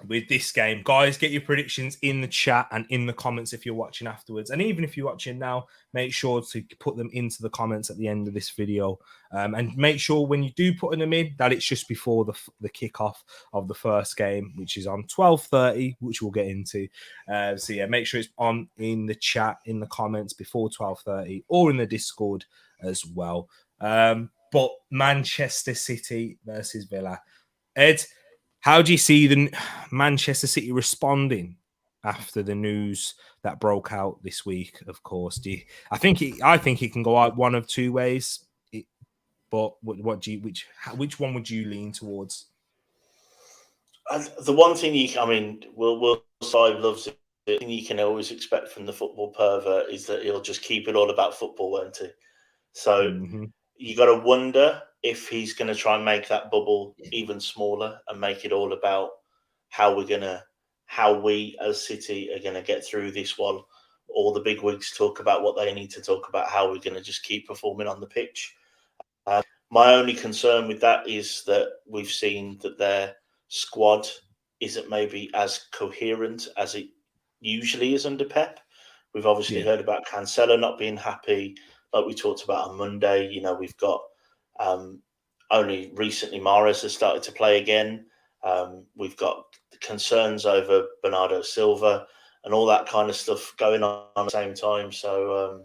with this game, guys, get your predictions in the chat and in the comments if you're watching afterwards. And even if you're watching now, make sure to put them into the comments at the end of this video. And make sure when you do put them in, that it's just before the kickoff of the first game, which is on 12:30, which we'll get into. So yeah, make sure it's on in the chat, in the comments before 12:30, or in the Discord as well. But Manchester City versus Villa. Ed, how do you see the Manchester City responding after the news that broke out this week? Of course, I think it can go out one of 2 ways. But which one would you lean towards? The one thing Will Side loves it. The thing you can always expect from the football pervert is that he'll just keep it all about football, won't he? So you got to wonder if he's going to try and make that bubble even smaller and make it all about how we as City are going to get through this while all the big wigs talk about what they need to talk about, how we're going to just keep performing on the pitch. My only concern with that is that we've seen that their squad isn't maybe as coherent as it usually is under Pep. We've obviously heard about Cancelo not being happy, like we talked about on Monday. We've got only recently Mahrez has started to play again. We've got concerns over Bernardo Silva and all that kind of stuff going on at the same time. So,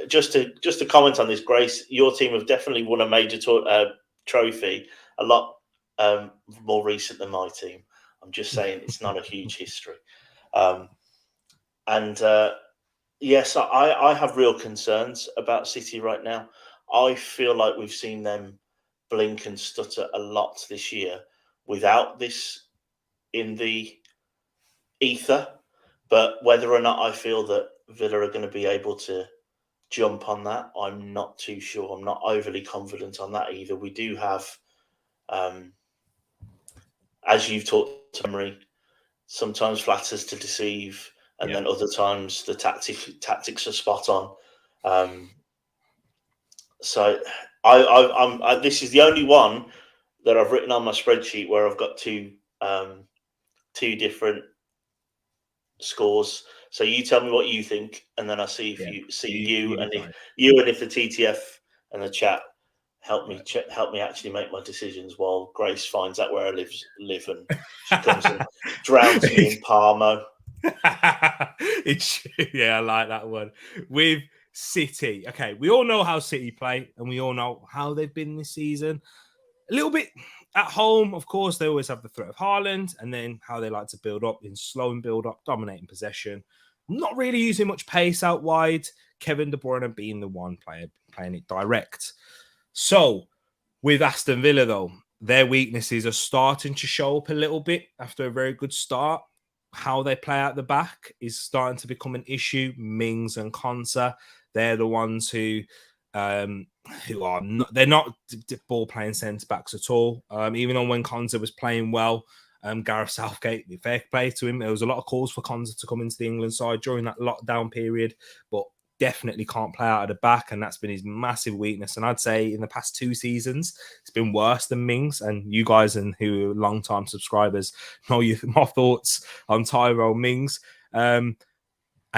just to comment on this, Grace, your team have definitely won a major trophy a lot more recent than my team. I'm just saying it's not a huge history. Yes, I have real concerns about City right now. I feel like we've seen them blink and stutter a lot this year without this in the ether. But whether or not I feel that Villa are going to be able to jump on that, I'm not too sure. I'm not overly confident on that either. We do have, as you've talked to Emery, sometimes flatters to deceive, and then other times the tactics are spot on. So this is the only one that I've written on my spreadsheet where I've got two different scores. So you tell me what you think, and then I see if if the TTF and the chat help me actually make my decisions while Grace finds out where I live and she comes and drowns me in Parmo. I like that one. With City, okay, we all know how City play, and we all know how they've been this season. A little bit at home, of course, they always have the threat of Haaland, and then how they like to build up in slow and build up, dominating possession, not really using much pace out wide. Kevin De Bruyne being the one player playing it direct. So with Aston Villa, though, their weaknesses are starting to show up a little bit after a very good start. How they play out the back is starting to become an issue. Mings and Konsa, they're the ones who are not, they're not ball playing centre backs at all. Even on when Konsa was playing well, Gareth Southgate, fair play to him. There was a lot of calls for Konsa to come into the England side during that lockdown period, but definitely can't play out of the back, and that's been his massive weakness. And I'd say in the past 2 seasons, it's been worse than Mings. And you guys and who are long-time subscribers know my thoughts on Tyrone Mings. And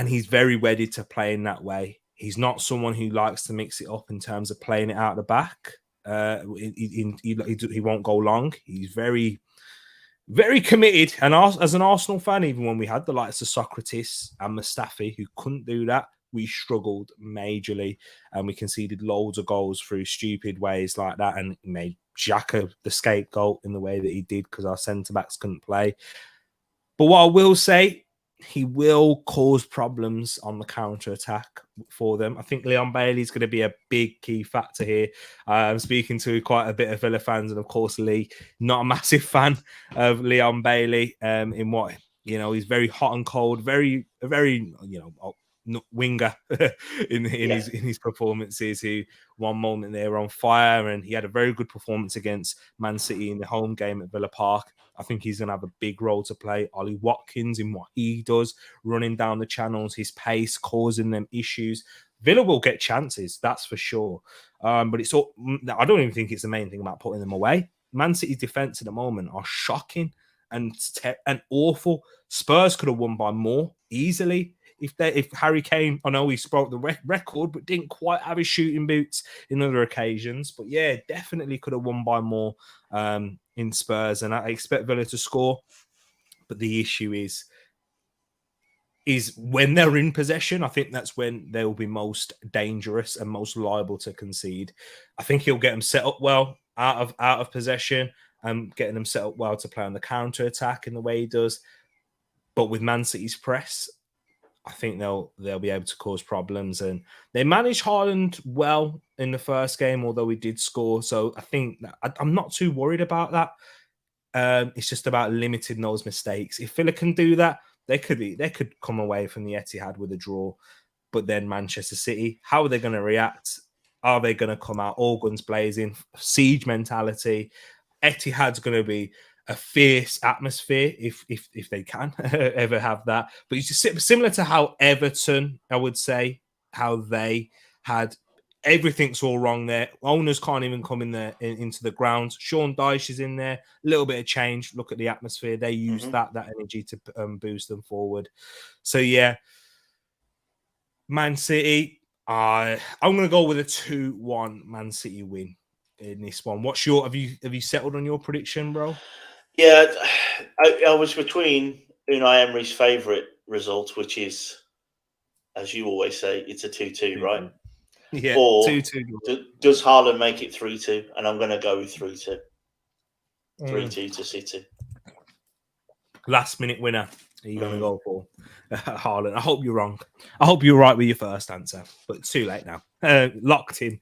he's very wedded to playing that way. He's not someone who likes to mix it up in terms of playing it out the back. He won't go long. He's very, very committed. And as an Arsenal fan, even when we had the likes of Socrates and Mustafi who couldn't do that, we struggled majorly, and we conceded loads of goals through stupid ways like that, and made Xhaka the scapegoat in the way that he did because our centre-backs couldn't play. But what I will say, he will cause problems on the counter-attack for them. I think Leon Bailey is going to be a big key factor here. I'm speaking to quite a bit of Villa fans, and of course Lee, not a massive fan of Leon Bailey in what, he's very hot and cold, very winger in his performances, who one moment they were on fire, and he had a very good performance against Man City in the home game at Villa Park. I think he's going to have a big role to play. Ollie Watkins in what he does, running down the channels, his pace, causing them issues. Villa will get chances, that's for sure. But it's all, I don't even think it's the main thing about putting them away. Man City's defense at the moment are shocking and awful. Spurs could have won by more easily if Harry Kane, I know he broke the record, but didn't quite have his shooting boots in other occasions. But yeah, definitely could have won by more in Spurs, and I expect Villa to score. But the issue is when they're in possession, I think that's when they will be most dangerous and most liable to concede. I think he'll get them set up well out of possession, and getting them set up well to play on the counter attack in the way he does. But with Man City's press, I think they'll be able to cause problems. And they managed Haaland well in the first game, although he did score. So I think that I'm not too worried about that. It's just about limiting those mistakes. If Villa can do that, they could come away from the Etihad with a draw. But then Manchester City, how are they going to react? Are they going to come out all guns blazing, siege mentality? Etihad's going to be a fierce atmosphere if they can ever have that. But it's just similar to how Everton, I would say, how they had everything's all wrong there. Owners can't even come in there into the grounds. Sean Dyche is in there. A little bit of change. Look at the atmosphere. They use that energy to boost them forward. So yeah, Man City. I'm going to go with a 2-1 Man City win in this one. What's your have you settled on your prediction, bro? Yeah, I was between Unai Emery's favourite result, which is, as you always say, it's a 2-2, right? Yeah, or 2-2. Does Haaland make it 3-2? And I'm going to go with 3-2. 3-2 to City. Last minute winner. Are you going to go for Haaland? I hope you're wrong. I hope you're right with your first answer, but it's too late now. Locked in.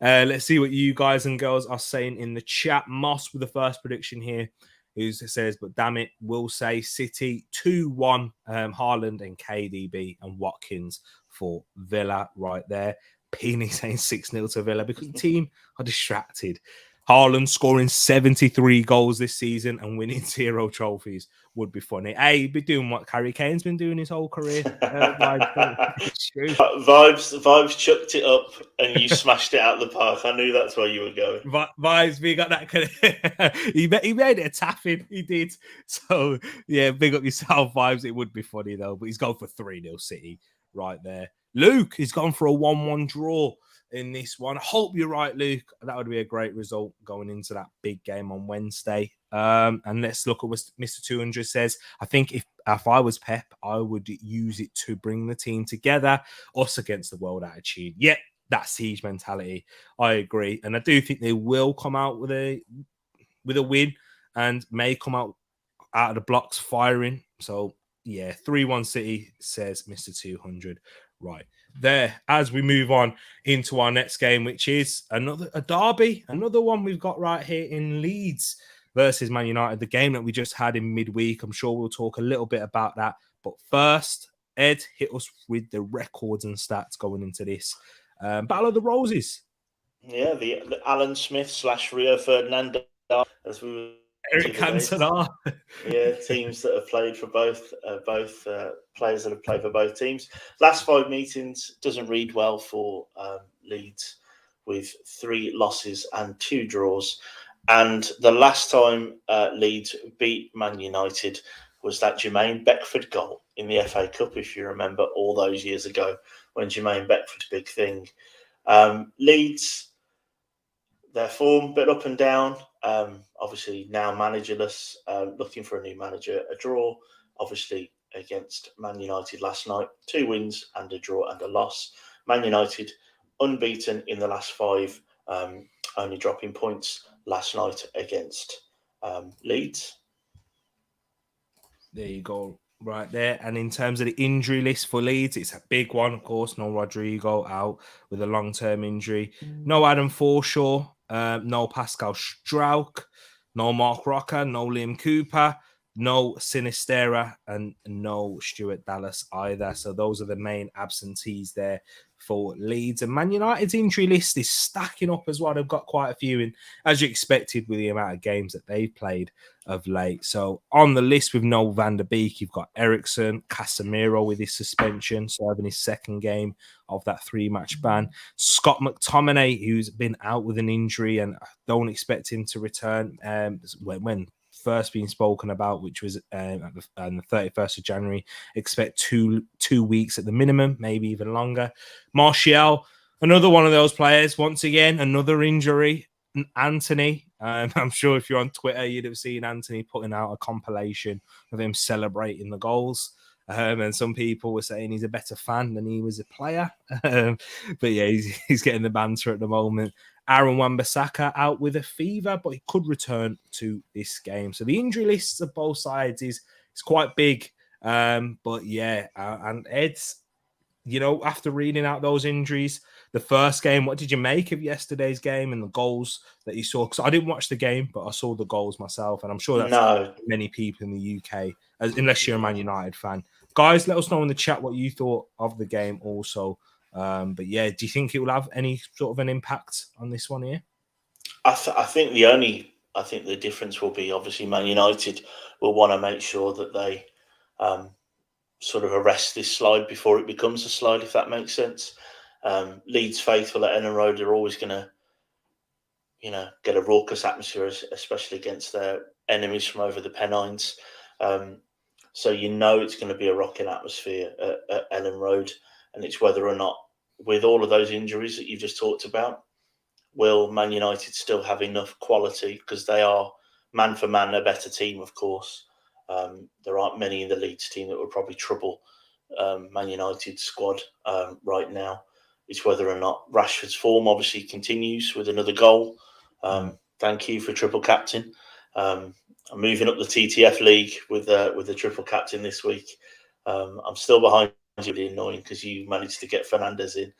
Let's see what you guys and girls are saying in the chat. Moss with the first prediction here, who says, but damn it, we'll say City 2-1, Haaland and KDB and Watkins for Villa right there. Peony saying 6-0 to Villa because the team are distracted. Haaland scoring 73 goals this season and winning 0 trophies would be funny. Hey, he'd be doing what Harry Kane's been doing his whole career. It's true. Vibes chucked it up and you smashed it out of the park. I knew that's where you were going. Vibes, we got that. He made it a tapping. He did. So, yeah, big up yourself, Vibes. It would be funny, though. But he's gone for 3-0 City right there. Luke, he's gone for a 1-1 draw in this one. I hope you're right, Luke. That would be a great result going into that big game on Wednesday. And let's look at what Mr. 200 says. I think if I was Pep, I would use it to bring the team together, us against the world attitude. Yep, that siege mentality. I agree. And I do think they will come out with a win and may come out of the blocks firing. So, yeah, 3-1 City, says Mr. 200. Right there, as we move on into our next game, which is a derby, another one we've got right here in Leeds versus Man United, the game that we just had in midweek. I'm sure we'll talk a little bit about that. But first, Ed, hit us with the records and stats going into this Battle of the Roses. Yeah, the Alan Smith / Rio Ferdinand, as we were Eric Cantona. Yeah, teams that have played for both players that have played for both teams. Last 5 meetings doesn't read well for Leeds, with 3 losses and 2 draws. And the last time Leeds beat Man United was that Jermaine Beckford goal in the FA Cup, if you remember, all those years ago when Jermaine Beckford's big thing. Leeds, their form, a bit up and down. Obviously now managerless, looking for a new manager. A draw, obviously, against Man United last night. 2 wins and a draw and a loss. Man United unbeaten in the last 5, only dropping points last night against Leeds. There you go. Right there. And in terms of the injury list for Leeds, it's a big one, of course. No Rodrigo out with a long-term injury. No Adam Forshaw. No Pascal Strauch. No Mark Rocker. No Liam Cooper. No Sinistera. And no Stuart Dallas either. So those are the main absentees there for Leeds. And Man United's injury list is stacking up as well. They've got quite a few in, as you expected, with the amount of games that they've played of late. So on the list with Noel van der Beek, you've got Ericsson, Casemiro with his suspension, serving his 2nd game of that 3-match ban. Scott McTominay, who's been out with an injury and don't expect him to return when first being spoken about, which was on the 31st of January. Expect two weeks at the minimum, maybe even longer. Martial, another one of those players. Once again, another injury. Anthony, I'm sure if you're on Twitter, you'd have seen Anthony putting out a compilation of him celebrating the goals. And some people were saying he's a better fan than he was a player. But yeah, he's getting the banter at the moment. Aaron Wan-Bissaka out with a fever, but he could return to this game. So the injury lists of both sides is quite big. But yeah, and Ed's, after reading out those injuries, the first game, what did you make of yesterday's game and the goals that you saw? Because I didn't watch the game, but I saw the goals myself, and I'm sure that's many people in the UK, unless you're a Man United fan. Guys, let us know in the chat what you thought of the game also. But yeah, do you think it will have any sort of an impact on this one here? I think the difference will be, obviously, Man United will want to make sure that they sort of arrest this slide before it becomes a slide, if that makes sense. Leeds faithful at Ellen Road are always going to, get a raucous atmosphere, especially against their enemies from over the Pennines. So it's going to be a rocking atmosphere at Ellen Road, and it's whether or not, with all of those injuries that you've just talked about, will Man United still have enough quality, because they are man for man a better team, of course. There aren't many in the Leeds team that would probably trouble Man United's squad right now. It's whether or not Rashford's form obviously continues with another goal. Thank you for triple captain. I'm moving up the TTF league with the triple captain this week. I'm still behind you, really annoying, because you managed to get Fernandes in.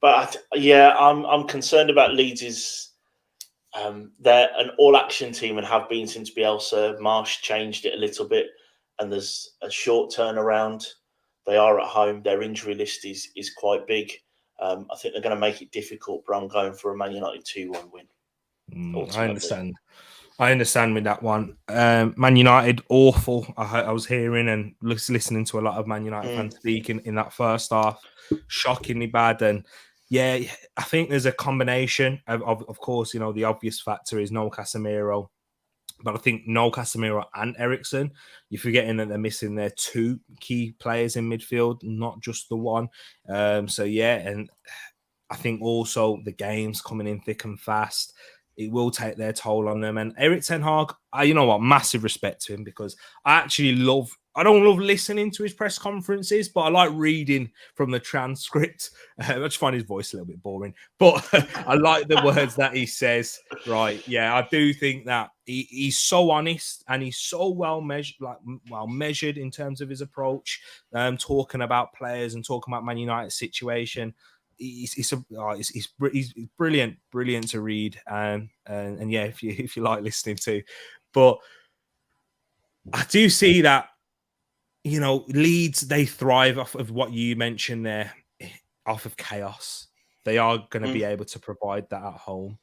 But I'm concerned about Leeds'. They're an all-action team and have been since Bielsa. Marsh changed it a little bit, and there's a short turnaround. They are at home. Their injury list is quite big. I think they're going to make it difficult, but I'm going for a Man United 2-1 win. I understand with that one. Man United, awful. I was hearing and listening to a lot of Man United fans speaking in that first half. Shockingly bad. And yeah, I think there's a combination of course, the obvious factor is no Casemiro. But I think no Casemiro and Eriksen, you're forgetting that they're missing their two key players in midfield, not just the one. So yeah, and I think also the game's coming in thick and fast. It will take their toll on them. And Erik ten Hag, massive respect to him, because I don't love listening to his press conferences, but I like reading from the transcript. I just find his voice a little bit boring, but I like the words that he says. Right. Yeah, I do think that he's so honest and he's so well measured in terms of his approach, talking about players and talking about Man United's situation. He's brilliant to read, and yeah, if you like listening to, but I do see that Leeds, they thrive off of what you mentioned there, off of chaos. They are going to be able to provide that at home,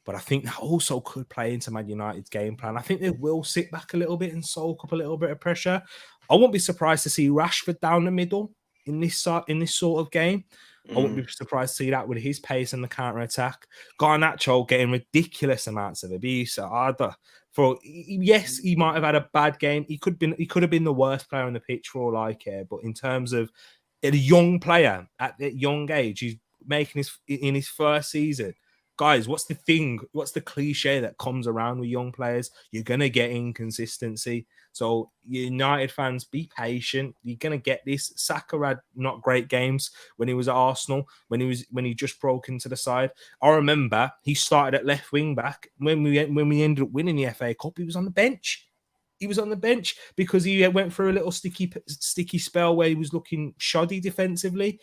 but I think that also could play into Man United's game plan. I think they will sit back a little bit and soak up a little bit of pressure. I won't be surprised to see Rashford down the middle in this sort of game. I wouldn't be surprised to see that with his pace and the counter-attack. Garnacho getting ridiculous amounts of abuse. Yes, he might have had a bad game. He could have been the worst player on the pitch for all I care. But in terms of a young player at that young age, he's making in his first season. Guys, what's the thing? What's the cliche that comes around with young players? You're gonna get inconsistency. So United fans, be patient. You're gonna get this. Saka had not great games when he was at Arsenal, when he just broke into the side. I remember he started at left wing back. When we ended up winning the FA Cup, he was on the bench. He was on the bench because he went through a little sticky spell where he was looking shoddy defensively.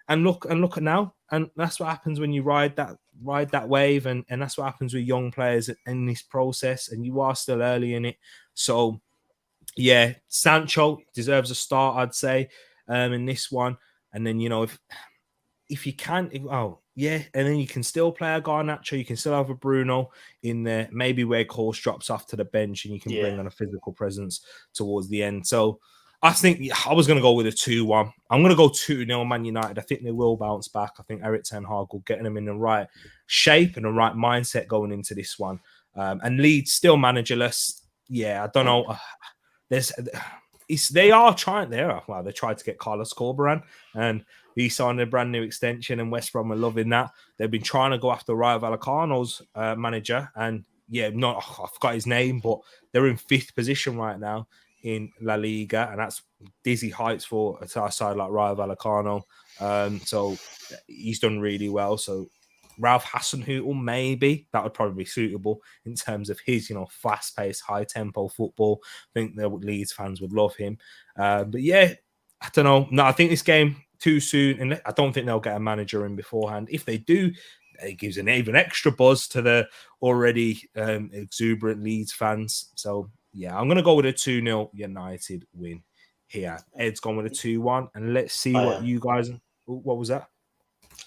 And look at now. And that's what happens when you ride that wave, and that's what happens with young players in this process, and you are still early in it. So yeah, Sancho deserves a start, I'd say, in this one. And then if you can, and then you can still play a Garnacho, you can still have a Bruno in there, maybe where Course drops off to the bench and you can bring on a physical presence towards the end. So I think I was going to go with a 2-1. I'm going to go 2-0 Man United. I think they will bounce back. I think Erik ten Hag will get them in the right shape and the right mindset going into this one. And Leeds still managerless. Yeah, I don't know. They tried to get Carlos Corberán, and he signed a brand new extension, and West Brom are loving that. They've been trying to go after Rayo Vallecano's manager, and I forgot his name, but they're in 5th position right now in La Liga, and that's dizzy heights for a side like Rayo Vallecano. So he's done really well. So Ralph Hasenhüttl, maybe that would probably be suitable in terms of his, fast-paced, high-tempo football. I think the Leeds fans would love him. But yeah, I don't know. No, I think this game too soon, and I don't think they'll get a manager in beforehand. If they do, it gives an even extra buzz to the already exuberant Leeds fans. So yeah, I'm gonna go with a 2-0 United win here. Ed's gone with a 2-1, and let's see what you guys. What was that?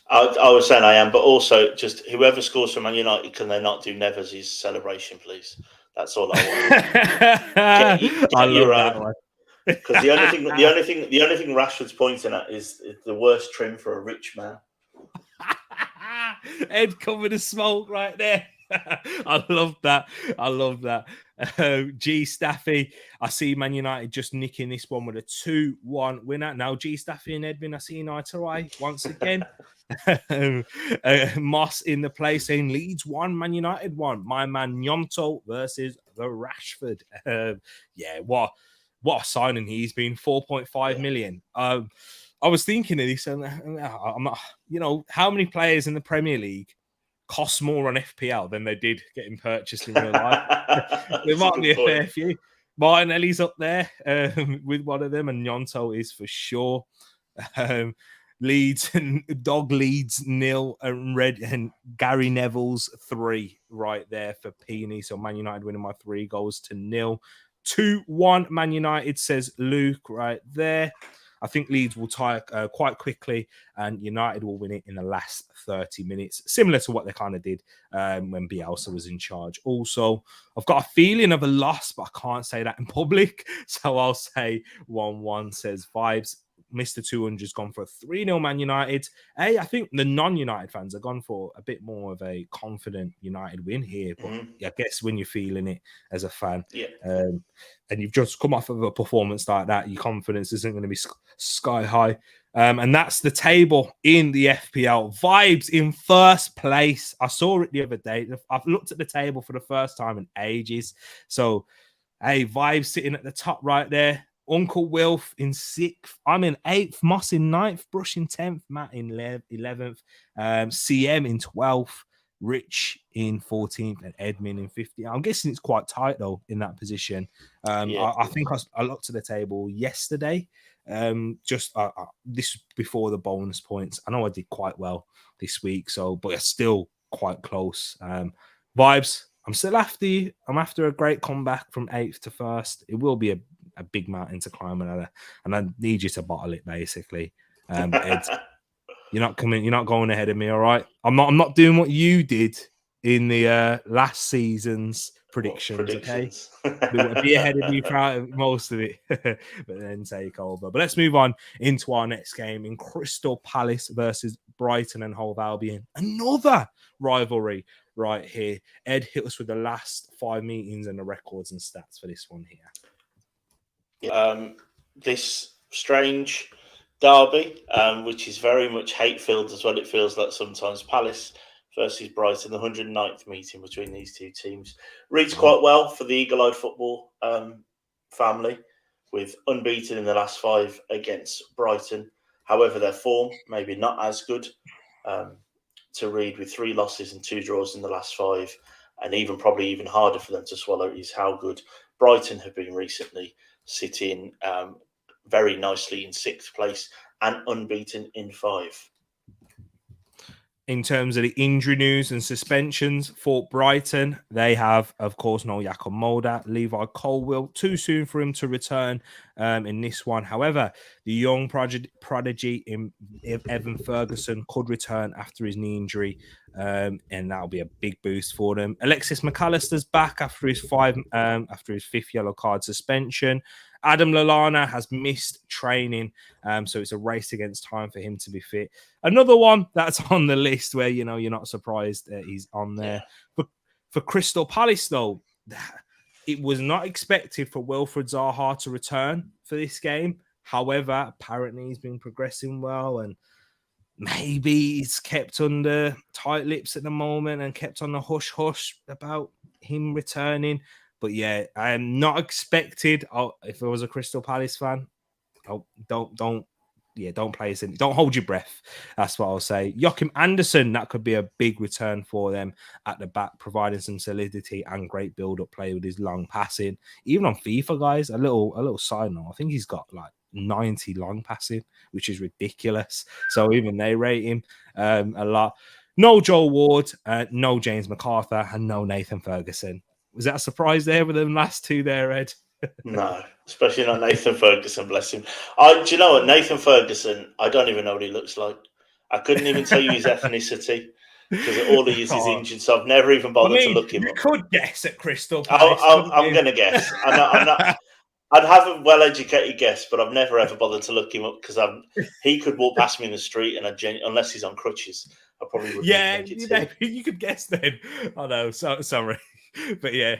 I was saying I am, but also just whoever scores for Man United, can they not do Neves' celebration, please? That's all I want. Get I your love that own. one. Because the only thing Rashford's pointing at is the worst trim for a rich man. Ed covered the smoke right there. I love that. I love that. G Staffy, I see Man United just nicking this one with a 2-1 winner. Now G Staffy and Edwin, I see eye to eye once again. Moss in the play saying Leeds 1, Man United 1. My man Nyonto versus the Rashford. Yeah, what a signing he's been. 4.5 million. I was thinking of this, and I'm not, how many players in the Premier League cost more on FPL than they did getting purchased in real life? There might be a fair few. Martinelli's up there with one of them, and Nyonto is for sure. Leeds and Dog Leeds 0 and Gary Neville's 3 right there for Peony. So Man United winning by 3 goals to 0. 2-1 Man United, says Luke right there. I think Leeds will tie quite quickly, and United will win it in the last 30 minutes, similar to what they kind of did when Bielsa was in charge. Also, I've got a feeling of a loss, but I can't say that in public, so I'll say 1-1, says Vibes. Mr. 200's gone for a 3-0 Man United. Hey, I think the non-United fans have gone for a bit more of a confident United win here. But I guess when you're feeling it as a fan, and you've just come off of a performance like that, your confidence isn't going to be sky high. And that's the table in the FPL. Vibes in first place. I saw it the other day. I've looked at the table for the first time in ages. So, hey, Vibes sitting at the top right there. Uncle Wilf in 6th. I'm in 8th. Moss in 9th. Brush in 10th. Matt in 11th. CM in 12th. Rich in 14th. And Edmin in 15th. I'm guessing it's quite tight, though, in that position. I think I looked at the table yesterday. This before the bonus points. I know I did quite well this week, but it's still quite close. Vibes, I'm still after you. I'm after a great comeback from 8th to 1st. It will be a big mountain to climb, and I need you to bottle it, basically. Ed, you're not going ahead of me, all right? I'm not doing what you did in the last season's predictions. Okay? Be ahead of me throughout most of it, but then take over. But let's move on into our next game in Crystal Palace versus Brighton and Hove Albion. Another rivalry right here. Ed, hit us with the last 5 meetings and the records and stats for this one here. This strange derby, which is very much hate-filled as well. It feels like sometimes. Palace versus Brighton, the 109th meeting between these two teams. Reads quite well for the eagle-eyed football family, with unbeaten in the last 5 against Brighton. However, their form maybe not as good to read, with 3 losses and 2 draws in the last 5, and probably even harder for them to swallow is how good Brighton have been recently, sitting very nicely in 6th place and unbeaten in 5. In terms of the injury news and suspensions for Brighton, they have, of course, no Jakob Mulder, Levi Colwill. Too soon for him to return in this one. However, the young prodigy in Evan Ferguson could return after his knee injury, and that'll be a big boost for them. Alexis McAllister's back after his 5th yellow card suspension. Adam Lallana has missed training, so it's a race against time for him to be fit. Another one that's on the list where, you're not surprised that he's on there. But for Crystal Palace, though, it was not expected for Wilfried Zaha to return for this game. However, apparently he's been progressing well, and maybe he's kept under tight lips at the moment and kept on the hush-hush about him returning. But yeah, I am not expected. If I was a Crystal Palace fan, don't play it. Don't hold your breath. That's what I'll say. Joachim Andersen, that could be a big return for them at the back, providing some solidity and great build-up play with his long passing. Even on FIFA, guys, a little side note, I think he's got 90 long passing, which is ridiculous. So even they rate him a lot. No Joel Ward, no James McArthur, and no Nathan Ferguson. Was that a surprise there with them last two there, Ed? No, especially not Nathan Ferguson, bless him. Do you know what? Nathan Ferguson, I don't even know what he looks like. I couldn't even tell you his ethnicity because all he is injured, so I've never even bothered to look him you up. could guess at Crystal Palace. I'm going to guess. I'm not. I'd have a well-educated guess, but I've never ever bothered to look him up because he could walk past me in the street, and unless he's on crutches, I probably wouldn't think it's him. You could guess then. I know. So sorry, but yeah.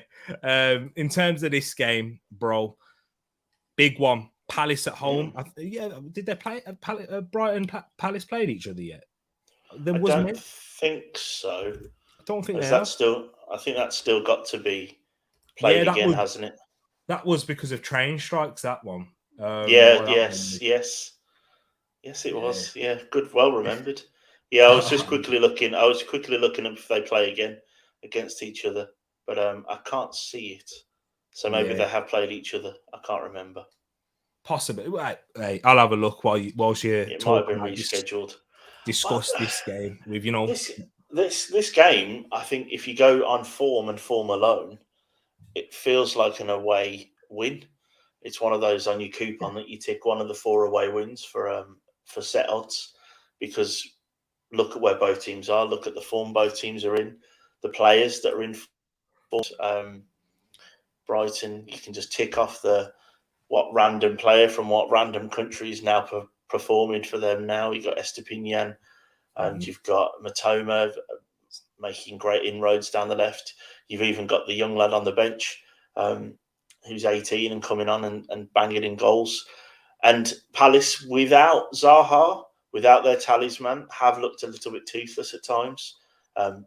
In terms of this game, bro, big one. Palace at home. Did they play? Brighton Palace played each other yet? I don't think so. I don't think they have. I think that's still got to be played again, hasn't it? That was because of train strikes, that one. Yes, it was. Yeah, good, well remembered. Yeah, I was just quickly looking. up if they play again against each other, but I can't see it. So maybe they have played each other. I can't remember. Possibly. Hey, I'll have a look whilst you're it might have been rescheduled. Discuss this game with this game. I think if you go on form and form alone, it feels like an away win. It's one of those on your coupon that you tick one of the 4 away wins for set odds, because look at where both teams are. Look at the form both teams are in. The players that are in form. Brighton, you can just tick off what random player from what random country is now performing for them now. You've got Estepinian and you've got Matoma making great inroads down the left. You've even got the young lad on the bench who's 18 and coming on and banging in goals. And Palace, without Zaha, without their talisman, have looked a little bit toothless at times.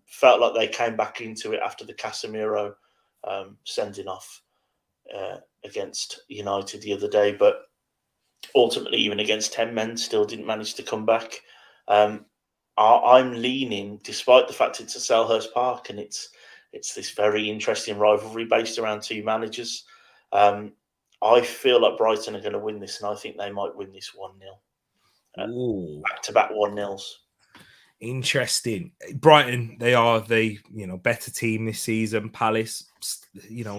Felt like they came back into it after the Casemiro sending off against United the other day. But ultimately, even against 10 men, still didn't manage to come back. I'm leaning, despite the fact it's at Selhurst Park and it's this very interesting rivalry based around 2 managers. I feel like Brighton are going to win this, and I think they might win this 1-0. Back-to-back 1-0s. Interesting. Brighton, they are the better team this season. Palace,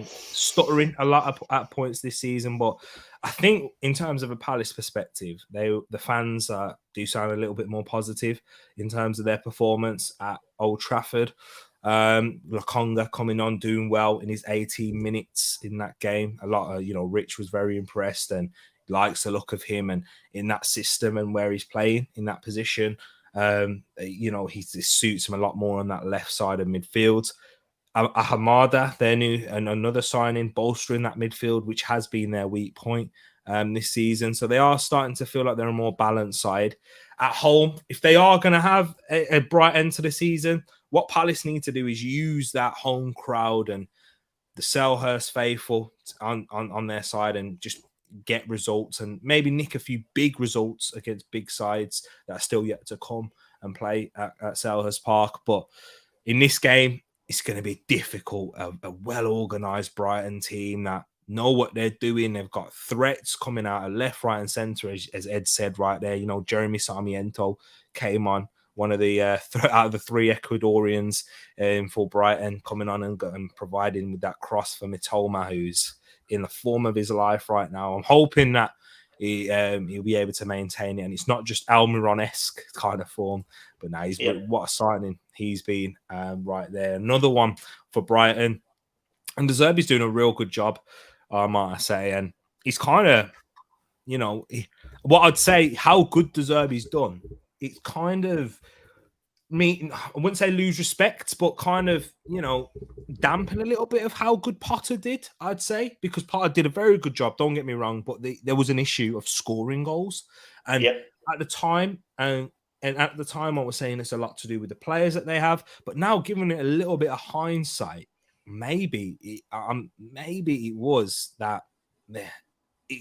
stuttering a lot at points this season, but I think in terms of a Palace perspective, the fans do sound a little bit more positive in terms of their performance at Old Trafford. Lokonga coming on, doing well in his 18 minutes in that game. A lot of Rich was very impressed and likes the look of him and in that system and where he's playing in that position. He suits him a lot more on that left side of midfield. Ahamada, their new and another signing, bolstering that midfield, which has been their weak point this season. So they are starting to feel like they're a more balanced side. At home, if they are going to have a bright end to the season, what Palace need to do is use that home crowd and the Selhurst faithful on their side and just get results and maybe nick a few big results against big sides that are still yet to come and play at Selhurst Park. But in this game, it's going to be difficult. A well-organised Brighton team that know what they're doing. They've got threats coming out of left, right and centre, as Ed said right there. Jeremy Sarmiento came on, one of the out of the 3 Ecuadorians for Brighton, coming on and providing with that cross for Mitoma, who's in the form of his life right now. I'm hoping that he'll be able to maintain it, and it's not just Almiron-esque kind of form, but now what a signing he's been right there. Another one for Brighton, and De Zerbi's doing a real good job, might I say, and he's kind of, what I'd say, how good De Zerbi's done, it's kind of, I wouldn't say lose respect, but kind of, dampen a little bit of how good Potter did, I'd say, because Potter did a very good job, don't get me wrong, but there was an issue of scoring goals. And at the time, and at the time I was saying it's a lot to do with the players that they have, but now giving it a little bit of hindsight, maybe it was that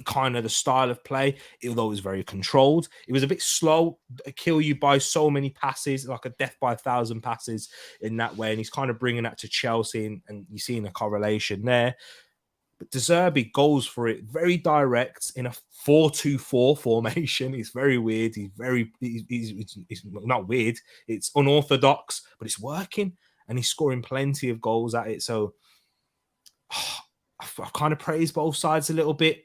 kind of the style of play, although it was very controlled. It was a bit slow, kill you by so many passes, like a death by 1,000 passes in that way. And he's kind of bringing that to Chelsea, and you're seeing a correlation there. But De Zerbi goes for it very direct in a 4-2-4 formation. It's very weird. He's not weird. It's unorthodox, but it's working, and he's scoring plenty of goals at it. So I've kind of praised both sides a little bit.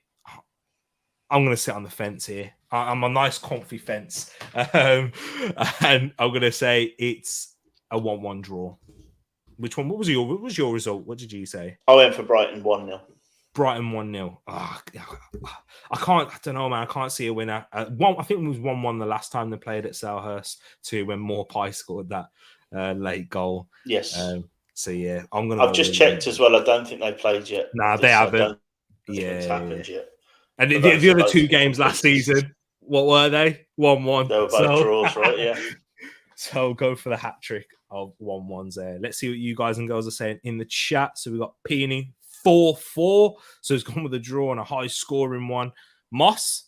I'm going to sit on the fence here. I'm a nice comfy fence. And I'm going to say it's a 1-1 draw. Which one? What was your result? What did you say? I went for Brighton 1-0. Brighton 1-0. I don't know, man. I can't see a winner. I think it was 1-1 the last time they played at Selhurst too, when Morpie scored that late goal. Yes. So yeah, I've just checked as well. I don't think they played yet. Nah, they haven't. I don't think it's happened yet. And the other two games last season, what were they? 1-1. They were both draws, right? Yeah. So go for the hat trick of 1-1s there. Let's see what you guys and girls are saying in the chat. So we got Peony 4-4. So it's gone with a draw and a high scoring one. Moss,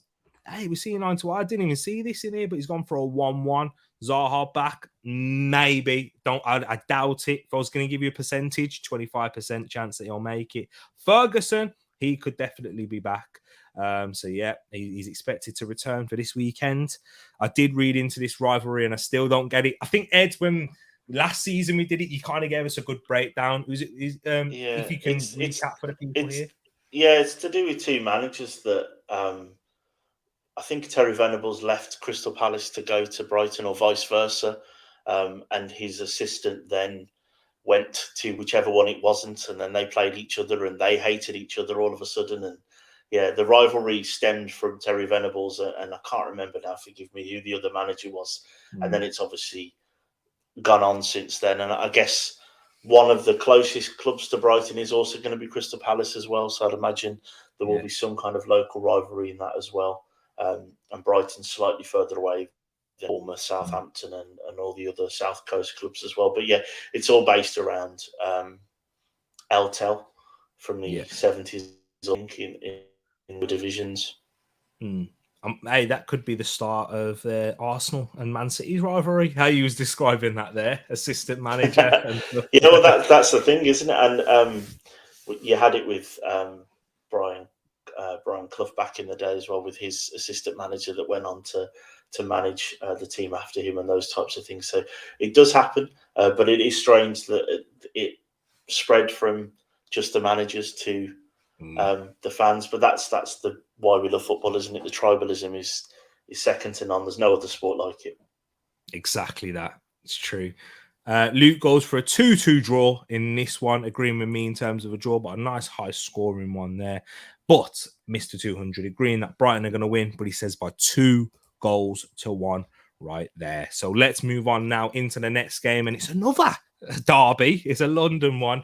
hey, we're seeing 9-1. I didn't even see this in here, but he's gone for a 1-1. Zaha back, maybe. I doubt it. If I was going to give you a percentage, 25% chance that he'll make it. Ferguson, he could definitely be back. So yeah, he's expected to return for this weekend. I did read into this rivalry and I still don't get it. I think, Ed, when last season we did it, you kind of gave us a good breakdown. If you can recap for the people here. Yeah, it's to do with two managers that I think Terry Venables left Crystal Palace to go to Brighton or vice versa. And his assistant then went to whichever one it wasn't. And then they played each other and they hated each other all of a sudden. And yeah, the rivalry stemmed from Terry Venables, and I can't remember now, forgive me, who the other manager was. And then it's obviously gone on since then. And I guess one of the closest clubs to Brighton is also going to be Crystal Palace as well. So I'd imagine there will be some kind of local rivalry in that as well. And Brighton's slightly further away than Bournemouth, Southampton, and all the other South Coast clubs as well. But yeah, it's all based around LTEL from the 70s, I think, in the divisions. Hey, that could be the start of the Arsenal and Man City's rivalry. How you was describing that there, assistant manager. Yeah, well, that's the thing, isn't it? And you had it with Brian Clough back in the day as well, with his assistant manager that went on to manage the team after him and those types of things. So it does happen, but it is strange that it spread from just the managers to the fans. But that's the why we love football, isn't it? The tribalism is second to none. There's no other sport like it. Exactly that. It's true. Luke goes for a 2-2 draw in this one, agreeing with me in terms of a draw, but a nice high scoring one there. But Mr. 200 agreeing that Brighton are going to win, but he says by 2-1 right there. So let's move on now into the next game, and it's another derby. It's a London one.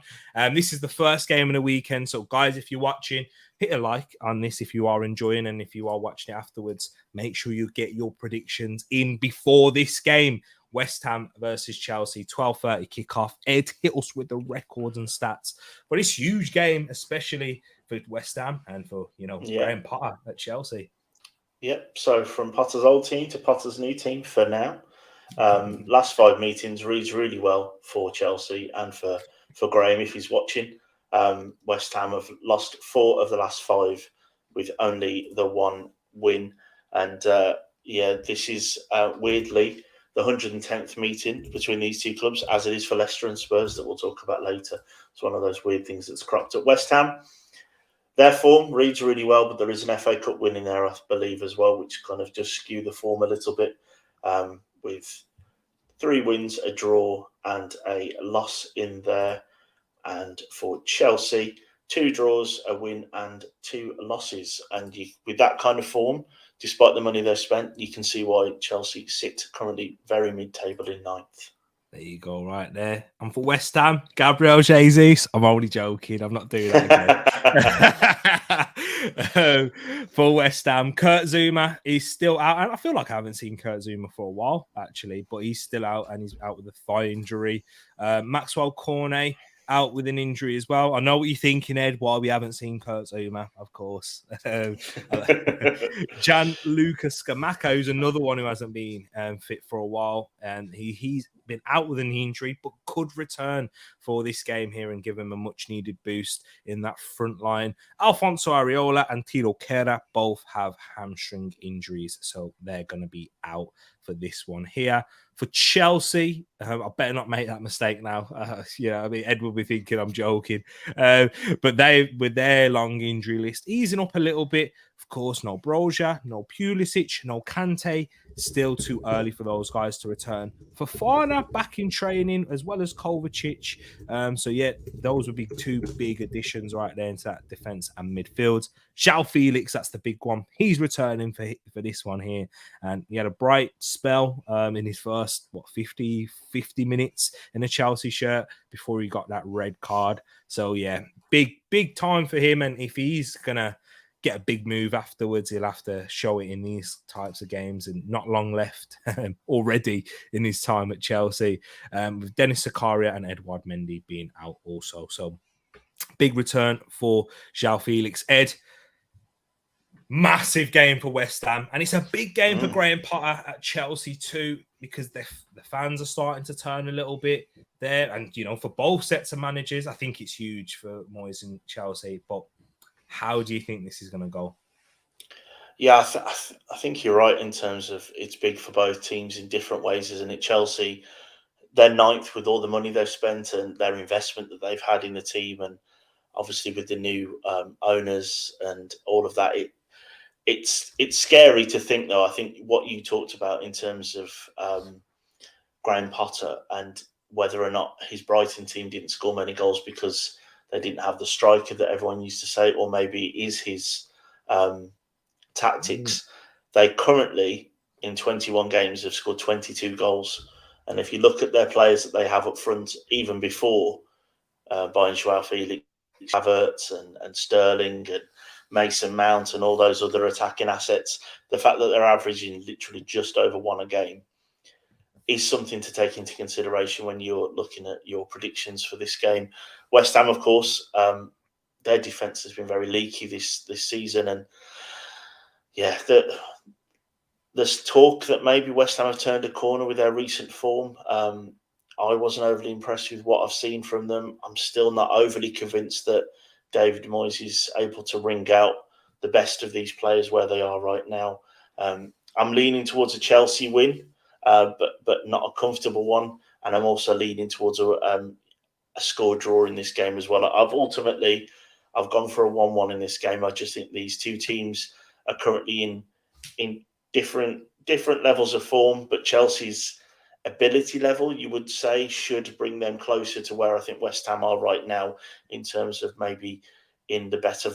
This is the first game of the weekend. So guys, if you're watching, hit a like on this if you are enjoying, and if you are watching it afterwards, make sure you get your predictions in before this game. West Ham versus Chelsea, 12:30 kickoff. Ed, hit us with the records and stats. But it's a huge game, especially for West Ham and for, Graham Potter at Chelsea. Yep. So from Potter's old team to Potter's new team for now. Last 5 meetings reads really well for Chelsea and for Graham if he's watching. West Ham have lost 4 of the last 5 with only the 1 win. And this is weirdly the 110th meeting between these two clubs, as it is for Leicester and Spurs that we'll talk about later. It's one of those weird things that's cropped up. West Ham, their form reads really well, but there is an FA Cup win in there, I believe, as well, which kind of just skew the form a little bit, with 3 wins, a draw, and a loss in there. And for Chelsea, 2 draws, a win, and 2 losses. And with that kind of form, despite the money they've spent, you can see why Chelsea sit currently very mid-table in 9th. There you go, right there. And for West Ham, Gabriel Jesus. I'm only joking. I'm not doing that again. For West Ham, Kurt Zouma is still out. And I feel like I haven't seen Kurt Zouma for a while, actually. But he's still out, and he's out with a thigh injury. Maxwell Cornet out with an injury as well. I know what you're thinking, Ed, why we haven't seen Kurt Zouma, of course. Gianluca Scamacca is another one who hasn't been fit for a while, and he's been out with an injury, but could return for this game here and give him a much-needed boost in that front line. Alfonso Areola and Tiro Kera both have hamstring injuries, so they're going to be out for this one here. For Chelsea, I better not make that mistake now. I mean, Ed will be thinking I'm joking. But they, with their long injury list, easing up a little bit. Of course, no Broja, no Pulisic, no Kante. Still too early for those guys to return. Fofana back in training, as well as Kovacic. Those would be two big additions right there into that defense and midfield. João Felix, that's the big one. He's returning for this one here. And he had a bright spell in his first, 50 minutes in a Chelsea shirt before he got that red card. So, yeah, big time for him. And if he's going to get a big move afterwards, he'll have to show it in these types of games, and not long left already in his time at Chelsea, with Dennis Zakaria and Edouard Mendy being out also. So big return for João Felix. Ed, massive game for West Ham, and it's a big game for Graham Potter at Chelsea too, because the fans are starting to turn a little bit there, and for both sets of managers, I think it's huge for Moyes and Chelsea. But how do you think this is going to go? Yeah, I think you're right in terms of it's big for both teams in different ways, isn't it? Chelsea, they're ninth with all the money they've spent and their investment that they've had in the team, and obviously with the new owners and all of that, it's scary to think, though. I think what you talked about in terms of Graham Potter and whether or not his Brighton team didn't score many goals because they didn't have the striker that everyone used to say, or maybe it is his tactics. They currently, in 21 games, have scored 22 goals. And if you look at their players that they have up front, even before buying João Felix, Havertz and Sterling and Mason Mount and all those other attacking assets, the fact that they're averaging literally just over one a game is something to take into consideration when you're looking at your predictions for this game. West Ham, of course, their defence has been very leaky this season, and there's talk that maybe West Ham have turned a corner with their recent form. I wasn't overly impressed with what I've seen from them. I'm still not overly convinced that David Moyes is able to wring out the best of these players where they are right now. I'm leaning towards a Chelsea win, but not a comfortable one. And I'm also leaning towards a score draw in this game as well. I've gone for a 1-1 in this game. I just think these two teams are currently in different levels of form, but Chelsea's ability level, you would say, should bring them closer to where I think West Ham are right now in terms of maybe in the better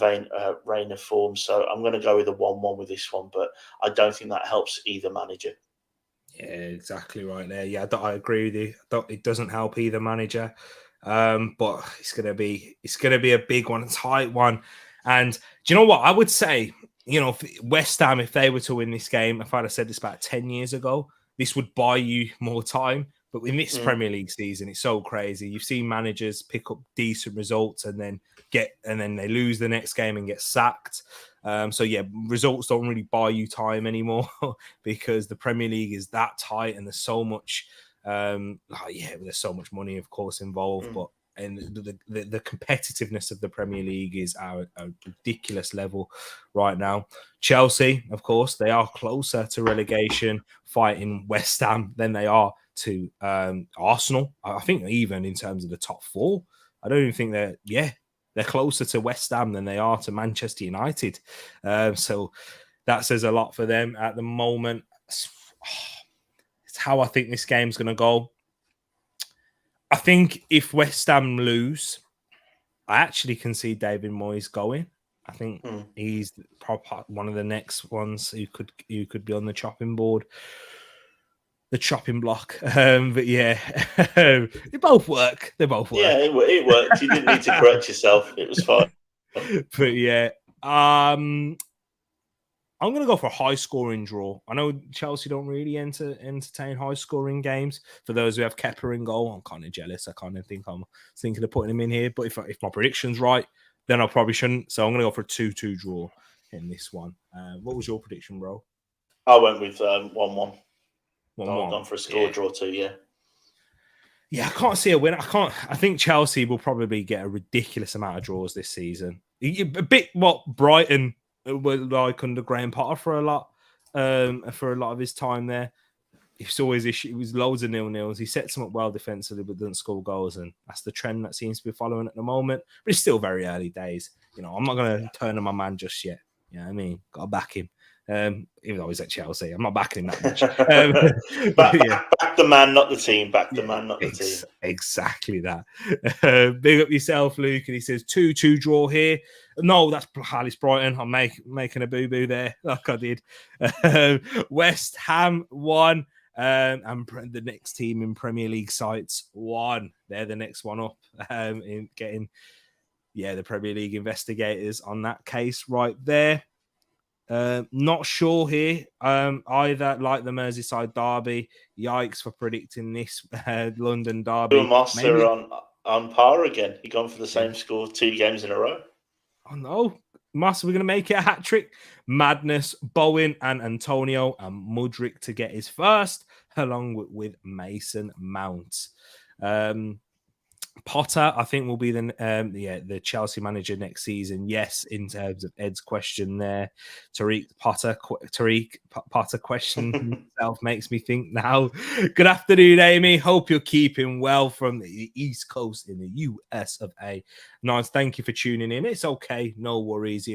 reign of form. So I'm going to go with a 1-1 with this one, but I don't think that helps either manager. Yeah, exactly right there. Yeah, I agree with you. It doesn't help either manager, but it's gonna be a big one, a tight one. And do you know what I would say? West Ham, if they were to win this game, if I'd have said this about 10 years ago, this would buy you more time. But in this Premier League season, it's so crazy. You've seen managers pick up decent results and then they lose the next game and get sacked. Results don't really buy you time anymore because the Premier League is that tight and there's so much. There's so much money, of course, involved, but and the competitiveness of the Premier League is at a ridiculous level right now. Chelsea, of course, they are closer to relegation fighting West Ham than they are to Arsenal. I think even in terms of the top four, I don't even think they're closer to West Ham than they are to Manchester United. So that says a lot for them at the moment. It's how I think this game's going to go. I think if West Ham lose, I actually can see David Moyes going. I think he's probably one of the next ones who could be on the chopping board, the chopping block. But yeah, they both work. Yeah, it worked. You didn't need to correct yourself. It was fine. But yeah, I'm going to go for a high-scoring draw. I know Chelsea don't really entertain high-scoring games. For those who have Kepa in goal, I'm kind of jealous. I kind of think I'm thinking of putting him in here. But if my prediction's right, then I probably shouldn't. So I'm going to go for a 2-2 draw in this one. What was your prediction, bro? I went with 1-1. 1-1. I've gone for a score draw too, yeah. Yeah, I can't see a win. I think Chelsea will probably get a ridiculous amount of draws this season. A bit what Brighton were like under Graham Potter for a lot of his time there. It's always issue. It was loads of 0-0s. He sets them up well defensively, but doesn't score goals, and that's the trend that seems to be following at the moment. But it's still very early days. I'm not going to turn on my man just yet. You know what I mean? Got to back him. Even though he's at Chelsea, I'm not backing him that much. Back the man, not the team. Back the man, not the team. Exactly that. Big up yourself, Luke. And he says 2-2 draw here. No, that's Palace Brighton. I'm making a boo-boo there, like I did. West Ham 1. And the next team in Premier League sites 1. They're the next one up in getting, the Premier League investigators on that case right there. Not sure here either, like the Merseyside derby. Yikes for predicting this London derby. Moss are on par again. He gone for the same score 2 games in a row. Oh no, Moss, we're going to make it a hat trick. Madness, Bowen and Antonio and Mudryk to get his first, along with Mason Mount. Potter, I think, will be the Chelsea manager next season. Yes, in terms of Ed's question there, Tereak Potter question himself makes me think now. Good afternoon, Amy. Hope you're keeping well from the East Coast in the US of A. Nice, thank you for tuning in. It's okay, no worries.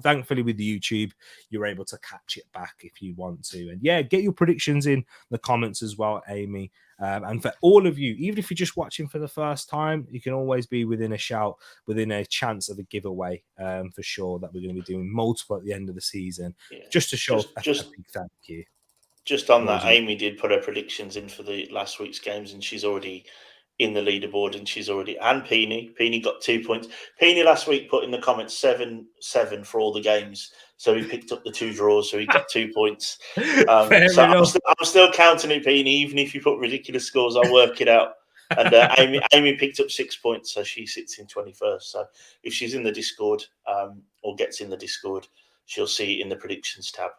Thankfully, with the YouTube, you're able to catch it back if you want to. And get your predictions in the comments as well, Amy. And for all of you, even if you're just watching for the first time, you can always be within a chance of a giveaway for sure, that we're going to be doing multiple at the end of the season, just to show a big thank you. Just on that, Amy did put her predictions in for the last week's games, and she's already in the leaderboard, and Peeny got 2 points. Peeny last week put in the comments 7-7 for all the games, so he picked up the 2 draws, so he got 2 points. I'm still counting it, Peeny. Even if you put ridiculous scores, I'll work it out. And Amy picked up 6 points, so she sits in 21st. So if she's in the Discord or gets in the Discord, she'll see it in the predictions tab.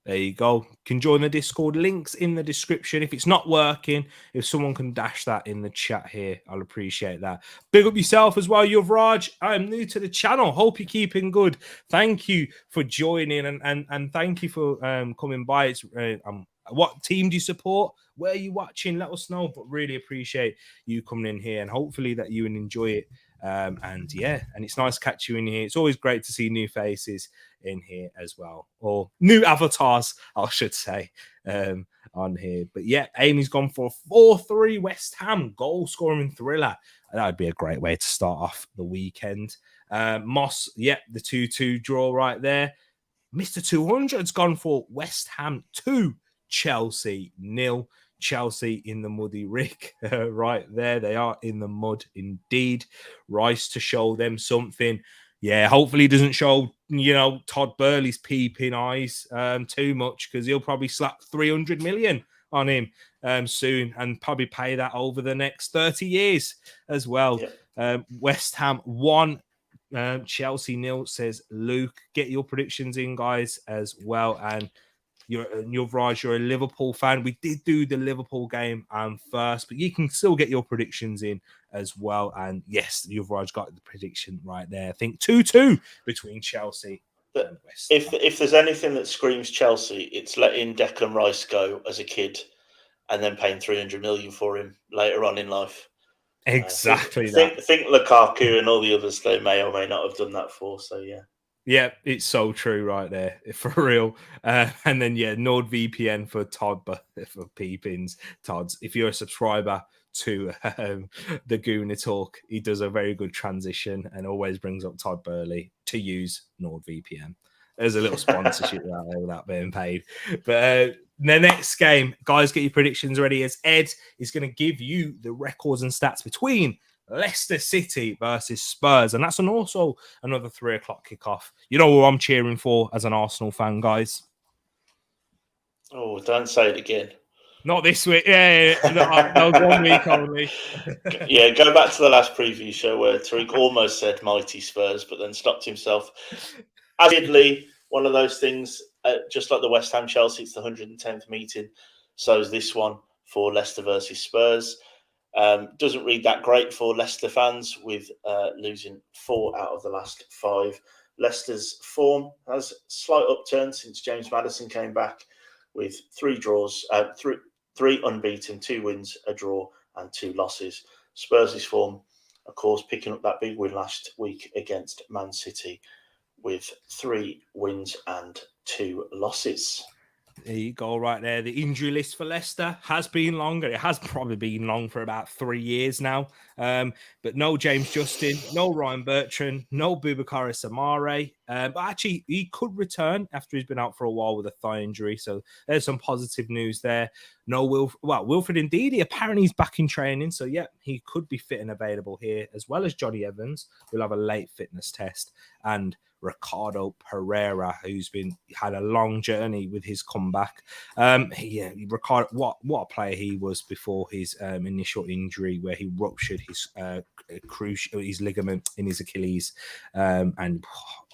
There you go. You can join the Discord. Links in the description. If it's not working, if someone can dash that in the chat here, I'll appreciate that. Big up yourself as well, Yuvraj. I'm new to the channel. Hope you're keeping good. Thank you for joining and thank you for coming by. It's what team do you support? Where are you watching? Let us know. But really appreciate you coming in here, and hopefully that you will enjoy it. And it's nice to catch you in here. It's always great to see new faces in here as well, or new avatars, I should say, on here. But Amy's gone for a 4-3 West Ham goal scoring thriller. That would be a great way to start off the weekend. Moss, the 2-2 draw right there. Mr. 200's gone for West Ham 2, Chelsea 0. Chelsea in the muddy Rick right there. They are in the mud indeed. Rice to show them something. Hopefully he doesn't show, Todd Burley's peeping eyes too much, because he'll probably slap 300 million on him soon and probably pay that over the next 30 years as well. West Ham 1, Chelsea 0, says Luke. Get your predictions in, guys, as well. And you're a Liverpool fan. We did do the Liverpool game first, but you can still get your predictions in as well. And yes, Yuvraj got the prediction right there. I think 2-2 between Chelsea and West Ham. If there's anything that screams Chelsea, it's letting Declan Rice go as a kid and then paying 300 million for him later on in life. Exactly think Lukaku and all the others they may or may not have done that for. So yeah, it's so true right there, for real. And then, NordVPN for Todd, for peepings. Todd's, if you're a subscriber to the Gooner Talk, he does a very good transition and always brings up Todd Burley to use NordVPN. There's a little sponsorship out there without being paid. But the next game, guys, get your predictions ready, as Ed is going to give you the records and stats between Leicester City versus Spurs, and that's also another 3 o'clock kickoff. You know who I'm cheering for as an Arsenal fan, guys? Oh, don't say it again. Not this week. That was 1 week only. Go back to the last preview show where Tereak almost said mighty Spurs, but then stopped himself. Admittedly, one of those things, just like the West Ham Chelsea, it's the 110th meeting. So is this one for Leicester versus Spurs. Doesn't read that great for Leicester fans with losing 4 out of the last 5. Leicester's form has slight upturn since James Maddison came back with 3 draws, 3 unbeaten, 2 wins, a draw and 2 losses. Spurs' form, of course, picking up that big win last week against Man City with 3 wins and 2 losses. There you go, right there. The injury list for Leicester has been longer. It has probably been long for about 3 years now. But no James Justin, no Ryan Bertrand, no Boubacar Samare. But actually, he could return after he's been out for a while with a thigh injury. So there's some positive news there. No Wilfred Ndidi, apparently he's back in training. So yeah, he could be fit and available here, as well as Johnny Evans. We'll have a late fitness test. And Ricardo Pereira, who's had a long journey with his comeback. Ricardo, what a player he was before his initial injury, where he ruptured his ligament in his Achilles, and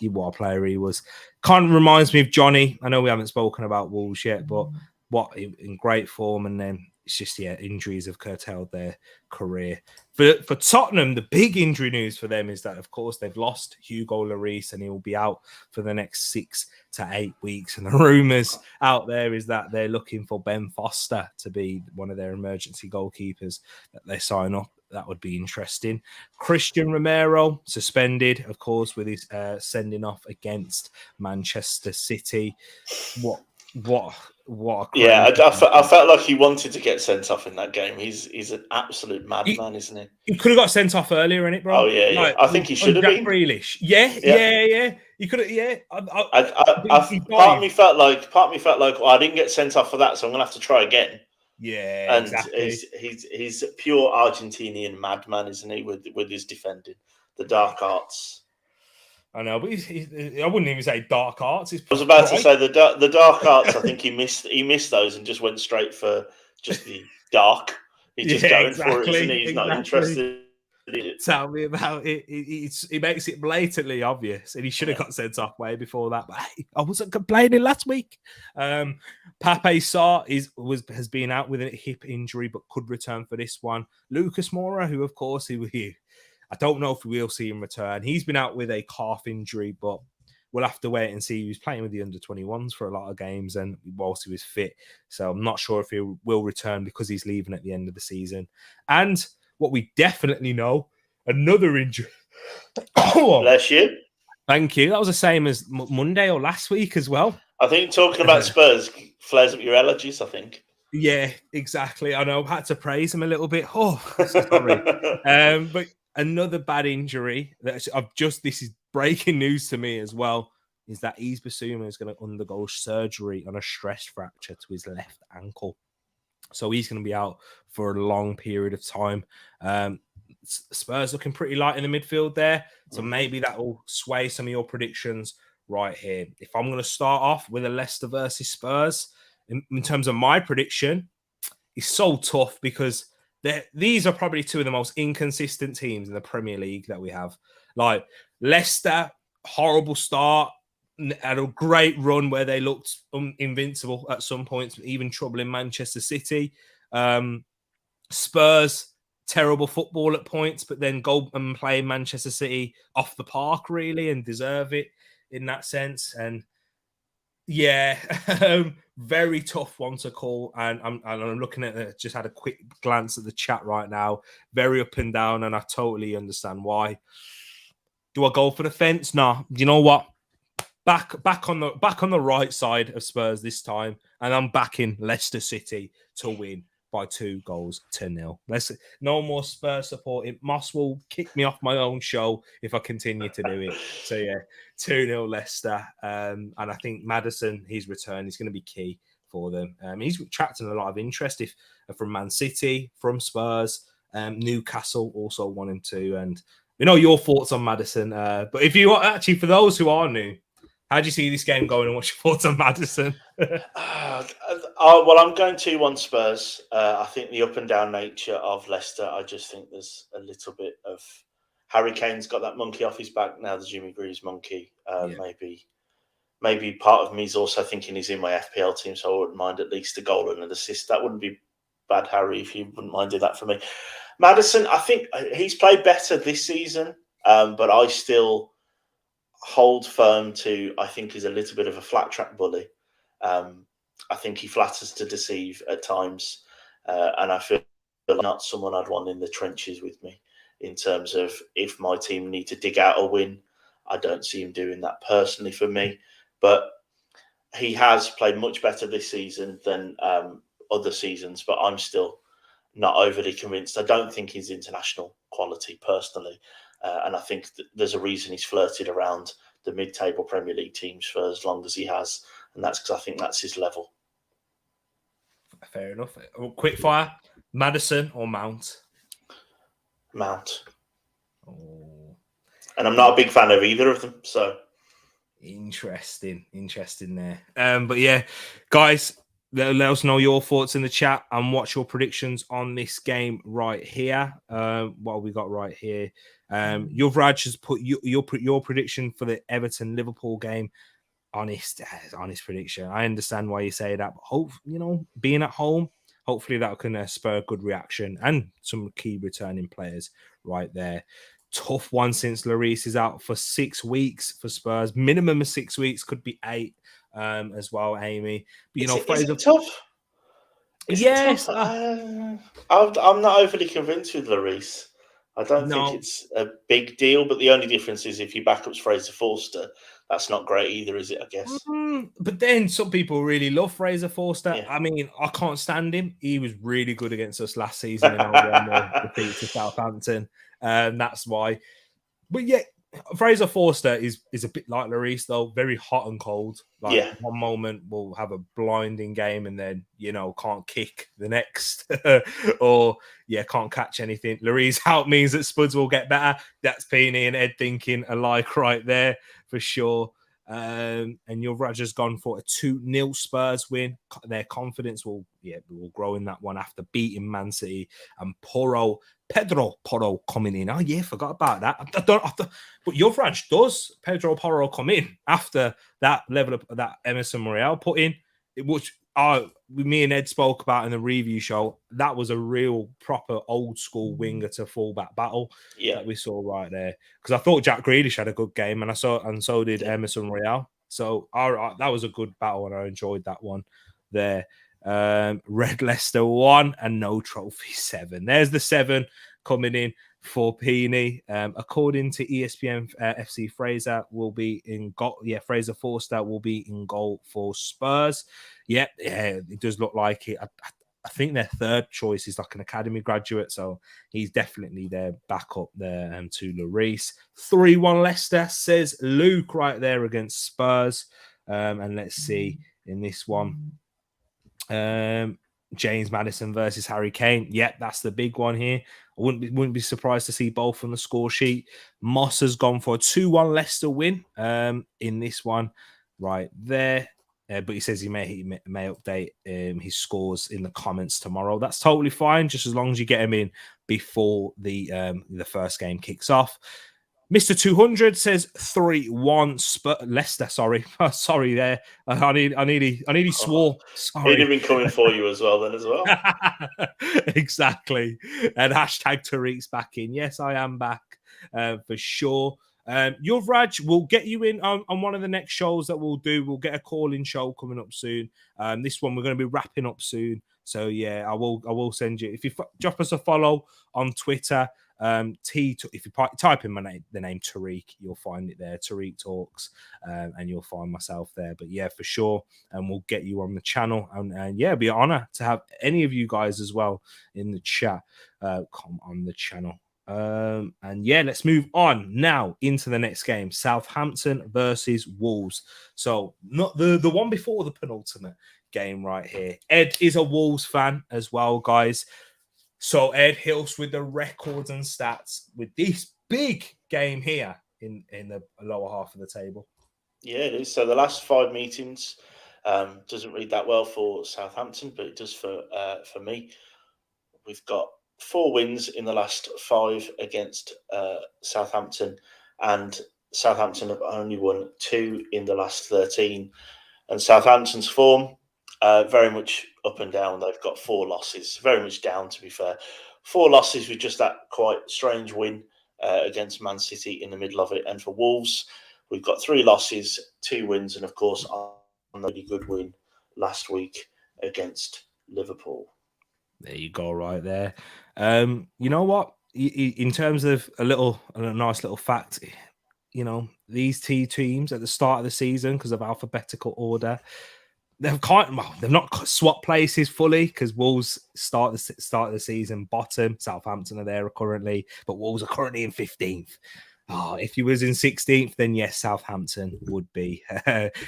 what a player he was. Kind of reminds me of Johnny. I know we haven't spoken about Wolves yet, but what in great form, and then it's just injuries have curtailed their career. For Tottenham, the big injury news for them is that, of course, they've lost Hugo Lloris and he will be out for the next 6 to 8 weeks. And the rumours out there is that they're looking for Ben Foster to be one of their emergency goalkeepers that they sign up. That would be interesting. Christian Romero suspended, of course, with his sending off against Manchester City. What I felt like he wanted to get sent off in that game. He's an absolute madman, isn't he? He could have got sent off earlier, innit, bro? Oh yeah. Like, I think he should have been. Grealish. Yeah. He could have. Yeah. Part of me felt like, well, I didn't get sent off for that, so I'm gonna have to try again. Yeah, and exactly. He's a pure Argentinian madman, isn't he? With his defending, the dark arts. I know, but I wouldn't even say dark arts. I was about to say the dark arts. I think he missed those and just went straight for just the dark. He's just going for it, isn't he? He's not interested in it. Tell me about it. He makes it blatantly obvious, and he should have got sent off way before that. But hey, I wasn't complaining last week. Pape Sarr has been out with a hip injury, but could return for this one. Lucas Moura, who of course I don't know if we will see him return. He's been out with a calf injury, but we'll have to wait and see. He was playing with the under-21s for a lot of games and whilst he was fit. So I'm not sure if he will return because he's leaving at the end of the season. And what we definitely know, another injury. Bless you. Thank you. That was the same as Monday or last week as well. I think talking about Spurs flares up your allergies, I think. Yeah, exactly. I know. I had to praise him a little bit. Oh, sorry. But another bad injury this is breaking news to me as well, is that Yves Bissouma is going to undergo surgery on a stress fracture to his left ankle. So he's going to be out for a long period of time. Spurs looking pretty light in the midfield there. So maybe that will sway some of your predictions right here. If I'm going to start off with a Leicester versus Spurs, in terms of my prediction, it's so tough because these are probably two of the most inconsistent teams in the Premier League that we have. Like Leicester, horrible start, had a great run where they looked invincible at some points, even troubling Manchester City. Spurs, terrible football at points, but then go and play Manchester City off the park, really, and deserve it in that sense. And yeah, very tough one to call. And I'm looking at it, just had a quick glance at the chat right now. Very up and down, and I totally understand why. Do I go for the fence? No. You know what? Back on the right side of Spurs this time, and I'm backing Leicester City to win by 2-0. No more Spurs support. Moss will kick me off my own show if I continue to do it. So yeah, 2-0 Leicester. And I think Maddison, his return is going to be key for them. He's attracting a lot of interest from Man City, from Spurs. Newcastle also want him to. And we know your thoughts on Maddison. But if you actually, for those who are new, how do you see this game going and what's your thoughts on Maddison? Well, I'm going 2-1 Spurs. I think the up and down nature of Leicester, I just think there's a little bit of Harry Kane's got that monkey off his back now, the Jimmy Greaves monkey. Maybe part of me is also thinking he's in my FPL team, so I wouldn't mind at least a goal and an assist. That wouldn't be Bad Harry, if you wouldn't mind doing that for me. Maddison, I think he's played better this season, but I still hold firm to, I think he's a little bit of a flat track bully. I think he flatters to deceive at times, and I feel not someone I'd want in the trenches with me in terms of if my team need to dig out a win. I don't see him doing that personally for me, but he has played much better this season than other seasons, but I'm still not overly convinced. I don't think he's international quality personally, and I think there's a reason he's flirted around the mid-table Premier League teams for as long as he has, and that's because I think that's his level. Fair enough. Quick fire, Maddison or Mount? Mount. Oh. And I'm not a big fan of either of them, so... Interesting there. But yeah, guys, let us know your thoughts in the chat and what's your predictions on this game right here. What we got right here. Yuvraj has put your prediction for the Everton Liverpool game. Honest prediction. I understand why you say that, but being at home, hopefully that can spur a good reaction and some key returning players right there. Tough one since Lloris is out for 6 weeks for Spurs. Minimum of 6 weeks, could be 8 as well, Amy. But, is it tough? Yes. I'm not overly convinced with Lloris. I don't think it's a big deal, but the only difference is if your backup's Fraser Forster, that's not great either, is it, I guess? But then some people really love Fraser Forster. Yeah. I mean, I can't stand him. He was really good against us last season in our 1-0 defeat to Southampton. That's why. But yeah, Fraser Forster is a bit like Lloris, though, very hot and cold. One moment we'll have a blinding game and then, can't kick the next or, can't catch anything. Lloris out means that Spuds will get better. That's Peony and Ed thinking alike right there for sure. And your Roger's gone for a 2-0 Spurs win. Their confidence will grow in that one after beating Man City and Pedro Porro coming in. Oh yeah, forgot about that. But Yuvraj, does Pedro Porro come in after that level of that Emerson Royale put in, which me and Ed spoke about in the review show. That was a real proper old school winger to fullback battle that we saw right there. Because I thought Jack Grealish had a good game, and so did Emerson Royale. So that was a good battle, and I enjoyed that one there. Red Leicester 1 and no trophy 7. There's the 7 coming in for Peony. According to ESPN, FC Fraser will be in goal. Yeah, Fraser Forster will be in goal for Spurs. Yeah, it does look like it. I think their third choice is like an academy graduate, so he's definitely their backup there to Lloris. 3-1 Leicester, says Luke right there against Spurs. And let's see in this one. James Maddison versus Harry Kane. Yep, that's the big one here. I wouldn't be surprised to see both on the score sheet. Moss has gone for a 2-1 Leicester win in this one right there. But he says he may update his scores in the comments tomorrow. That's totally fine, just as long as you get him in before the first game kicks off. Mr. 200 says 3-1 Leicester. Sorry there. I nearly swore. Sorry. He'd have been coming for you as well. Exactly. And hashtag Tereak's back in. Yes, I am back for sure. Yuvraj, we'll get you in on one of the next shows that we'll do. We'll get a call-in show coming up soon. This one we're going to be wrapping up soon. So yeah, I will send you. If you drop us a follow on Twitter. If you type in the name Tereak, you'll find it there. Tereak Talks, and you'll find myself there. But yeah, for sure, and we'll get you on the channel. And yeah, it'd be an honor to have any of you guys as well in the chat come on the channel. And yeah, let's move on now into the next game: Southampton versus Wolves. So not the one before the penultimate game right here. Ed is a Wolves fan as well, guys. So Ed, hit us with the records and stats with this big game here in the lower half of the table. Yeah, it is. So the last 5 meetings doesn't read that well for Southampton, but it does for me. We've got 4 wins in the last 5 against Southampton, and Southampton have only won 2 in the last 13. And Southampton's form Very much up and down. They've got 4 losses. Very much down, to be fair. 4 losses with just that quite strange win against Man City in the middle of it. And for Wolves, we've got 3 losses, 2 wins, and of course, a really good win last week against Liverpool. There you go, right there. You know what? In terms of a nice little fact, you know, these two teams at the start of the season, because of alphabetical order, they've not swapped places fully, because Wolves start of the season bottom. Southampton are there currently, but Wolves are currently in 15th. Oh, if you was in 16th, then yes, Southampton would be.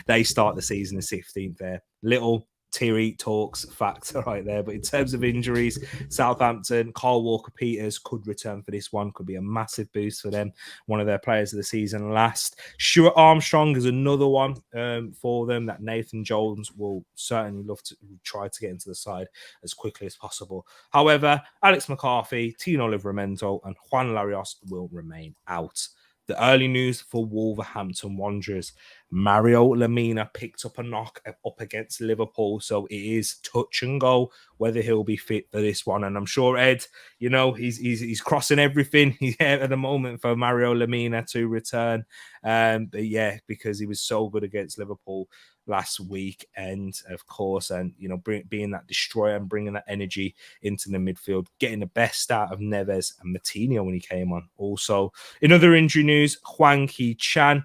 They start the season in 16th there. Little Tereak talks facts right there. But in terms of injuries, Southampton, Kyle Walker-Peters could return for this one. Could be a massive boost for them. One of their players of the season last. Stuart Armstrong is another one for them that Nathan Jones will certainly love to try to get into the side as quickly as possible. However, Alex McCarthy, Tino Livramento and Juan Larios will remain out. The early news for Wolverhampton Wanderers. Mario Lemina picked up a knock up against Liverpool, so it is touch and go whether he'll be fit for this one. And I'm sure Ed, you know, he's crossing everything at the moment for Mario Lemina to return. But yeah, because he was so good against Liverpool last week, and of course, and you know, being that destroyer and bringing that energy into the midfield, getting the best out of Neves and Matinho when he came on. Also, in other injury news, Hwang Hee-chan,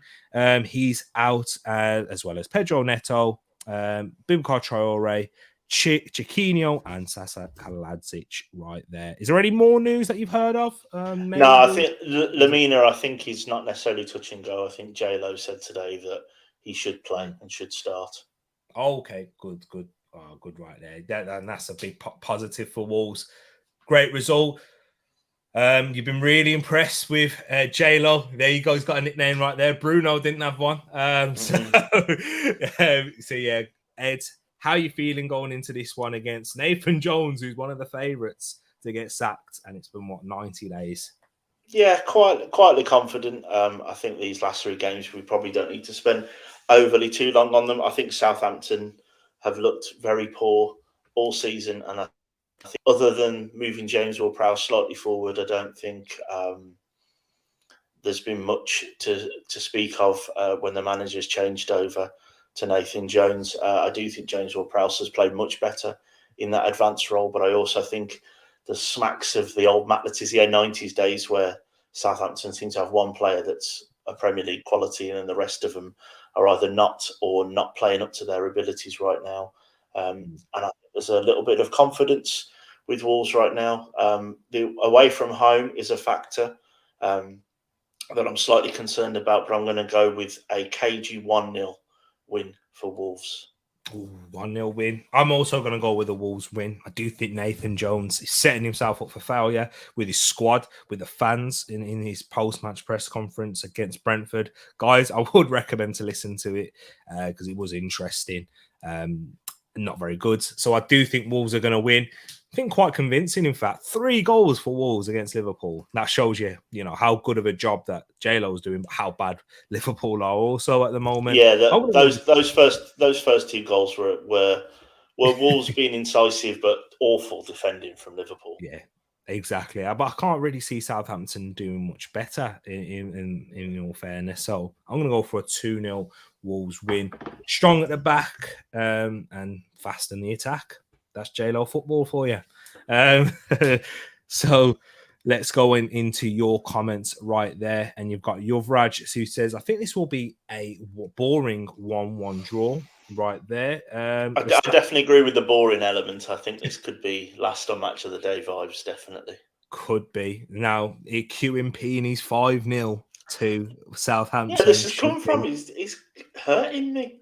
he's out, as well as Pedro Neto, Bubakar Traore, Chiquinho and Sasa Kaladzic right there. Is there any more news that you've heard of? No, I think Lemina, I think he's not necessarily touch and go. I think J-Lo said today that he should play and should start. Okay, good. Oh, good right there. And that's a big positive for Wolves. Great result. You've been really impressed with J-Lo. There you go. He's got a nickname right there. Bruno didn't have one. So yeah, Ed, how are you feeling going into this one against Nathan Jones, who's one of the favourites to get sacked? And it's been, 90 days? Yeah, quietly confident. I think these last 3 games, we probably don't need to spend overly too long on them. I think Southampton have looked very poor all season, and I think other than moving James Ward-Prowse slightly forward, I don't think there's been much to speak of when the manager's changed over to Nathan Jones. I do think James Ward-Prowse has played much better in that advanced role, but I also think the smacks of the old Matt Le Tissier 90s days where Southampton seem to have one player that's a Premier League quality and the rest of them are either not or not playing up to their abilities right now. And I think there's a little bit of confidence with Wolves right now. The away from home is a factor that I'm slightly concerned about, but I'm going to go with a cagey 1-0 win for Wolves. 1-0 win. I'm also going to go with a Wolves win. I do think Nathan Jones is setting himself up for failure with his squad, with the fans in his post-match press conference against Brentford. Guys, I would recommend to listen to it because it was interesting. Not very good. So I do think Wolves are going to win. I think quite convincing, in fact. 3 goals for Wolves against Liverpool. That shows you, how good of a job that J-Lo is doing, but how bad Liverpool are also at the moment. Yeah, those first 2 goals were Wolves being incisive, but awful defending from Liverpool. Yeah, exactly. But I can't really see Southampton doing much better in all fairness. So I'm going to go for a 2-0 Wolves win. Strong at the back and fast in the attack. That's J-Lo football for you. So let's go into your comments right there. And you've got Yuvraj who says, I think this will be a boring 1-1 draw right there. I definitely agree with the boring element. I think this could be last on match of the day vibes, definitely. Could be. Now, cueing Peeny's 5-0 to Southampton. Yeah, this has come from. He's hurting me.